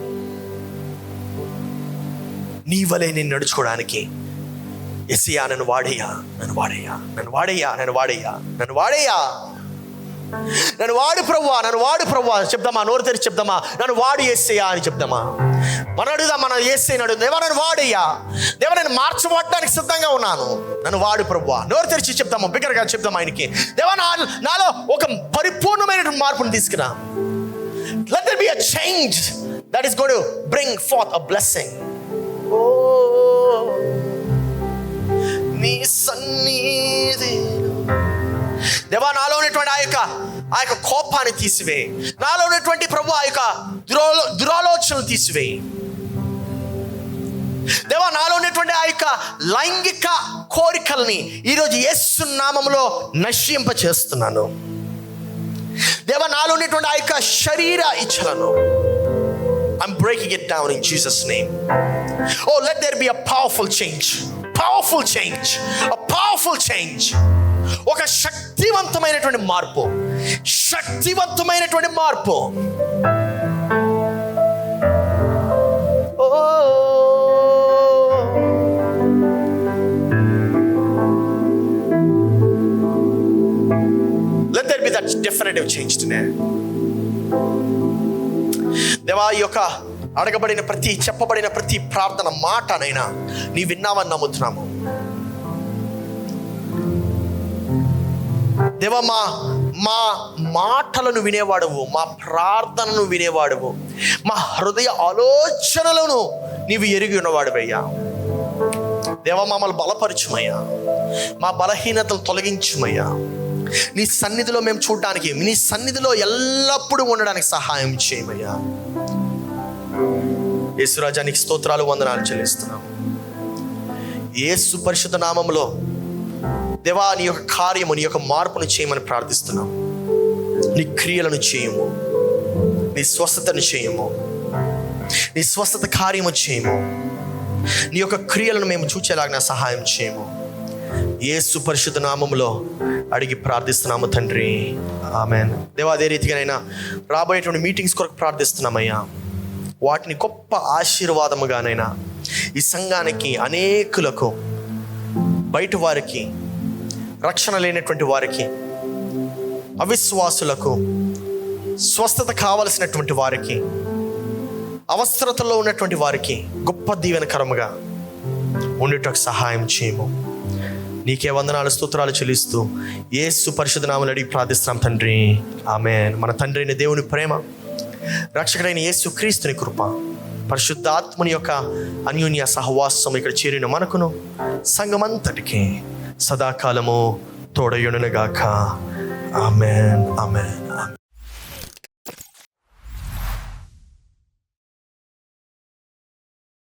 నీ వలె నేను నడుచుకోవడానికి యేసయ్యా నన్ను వాడయ్యా. నన్ను వాడు ప్రభువా చెప్దామా? నోరు తెరిచి చెప్దామా? నన్ను వాడు యేసయ్యా అని చెప్దామా? మనం అడుగుదాం, మన యేసయ్యని అడుగుదాం. దేవా, నన్ను వాడయ్యా. దేవా, నేను మార్చబడడానికి సిద్ధంగా ఉన్నాను. నన్ను వాడు ప్రభువా. నోరు తెరిచి చెప్దామా? బిగ్గరగా చెప్దాం ఆయనకి. దేవా, నాలో ఒక పరిపూర్ణమైనటువంటి మార్పును తీసుకురా. Let there be a change that is going to bring forth a blessing. నీ సన్నిధి దేవా, నాలో ఉన్నటువంటి ఆ యొక్క కోపాన్ని తీసివేయి. నాలో ఉన్నటువంటి ప్రభు ఆ యొక్క దురాలోచనలు తీసివేయి. దేవా, నాలో ఉన్నటువంటి ఆ యొక్క లైంగిక కోరికల్ని ఈరోజు యేసు నామములో నశింప చేస్తున్నాను. దేవా, నాలో ఉన్నటువంటి ఆ యొక్క శరీర ఇచ్చలను I'm breaking it down in Jesus' name. Oh, let there be a powerful change. A powerful change. ఒక శక్తివంతమైనటువంటి మార్పు. Let there be that definitive change today. దేవా, ఈ యొక్క అడగబడిన చెప్పబడిన ప్రతి ప్రార్థన మాటనైనా నీ విన్నావని నమ్ముతున్నాము. దేవా, మా మాటలను వినేవాడువు, మా ప్రార్థనను వినేవాడువు, మా హృదయ ఆలోచనలను నీవు ఎరిగి ఉన్నవాడువయ్యా. దేవా, మమ్మల్ని బలపరచుమయ్యా. మా బలహీనతలు తొలగించుమయ్యా. నీ సన్నిధిలో మేము చూడడానికి, నీ సన్నిధిలో ఎల్లప్పుడూ ఉండడానికి సహాయం చేయమయ్యా. యేసురాజా, నీకు స్తోత్రాలు, వందనాలు చెల్లిస్తున్నాం. యేసు పరిశుద్ధ నామములో దేవా, నీ యొక్క కార్యము, నీ యొక్క మార్పును చేయమని ప్రార్థిస్తున్నాం. నీ క్రియలను చేయము, నీ స్వస్థతను చేయము, నీ స్వస్థత కార్యము చేయము, నీ యొక్క క్రియలను మేము చూచేలాగా సహాయం చేయము. యేసు పరిశుద్ధ నామములో అడిగి ప్రార్థిస్తున్నాము తండ్రి, ఆమేన్. దేవా, అదే రీతిగానైనా రాబోయేటువంటి మీటింగ్స్ కొరకు ప్రార్థిస్తున్నామయ్యా. వాటిని గొప్ప ఆశీర్వాదముగానైనా ఈ సంఘానికి, అనేకులకు, బయట వారికి, రక్షణ లేనటువంటి వారికి, అవిశ్వాసులకు, స్వస్థత కావలసినటువంటి వారికి, అవసరతలో ఉన్నటువంటి వారికి గొప్ప దీవెనకరముగా ఉండేటకు సహాయం చేయము. నీకే వందనాలు, స్తోత్రాలు చెల్లిస్తూ యేసు పరిశుద్ధ నామములో అడిగి ప్రార్థిస్తున్నాం తండ్రి, ఆమేన్. మన తండ్రి అయిన దేవుని ప్రేమ, రక్షకుడైన యేసు క్రీస్తుని కృప, పరిశుద్ధాత్మని యొక్క అన్యోన్య సహవాసం ఇక్కడ చేరిన మనకును సంఘమంతటికి సదాకాలము తోడయుండునుగాక. ఆమేన్.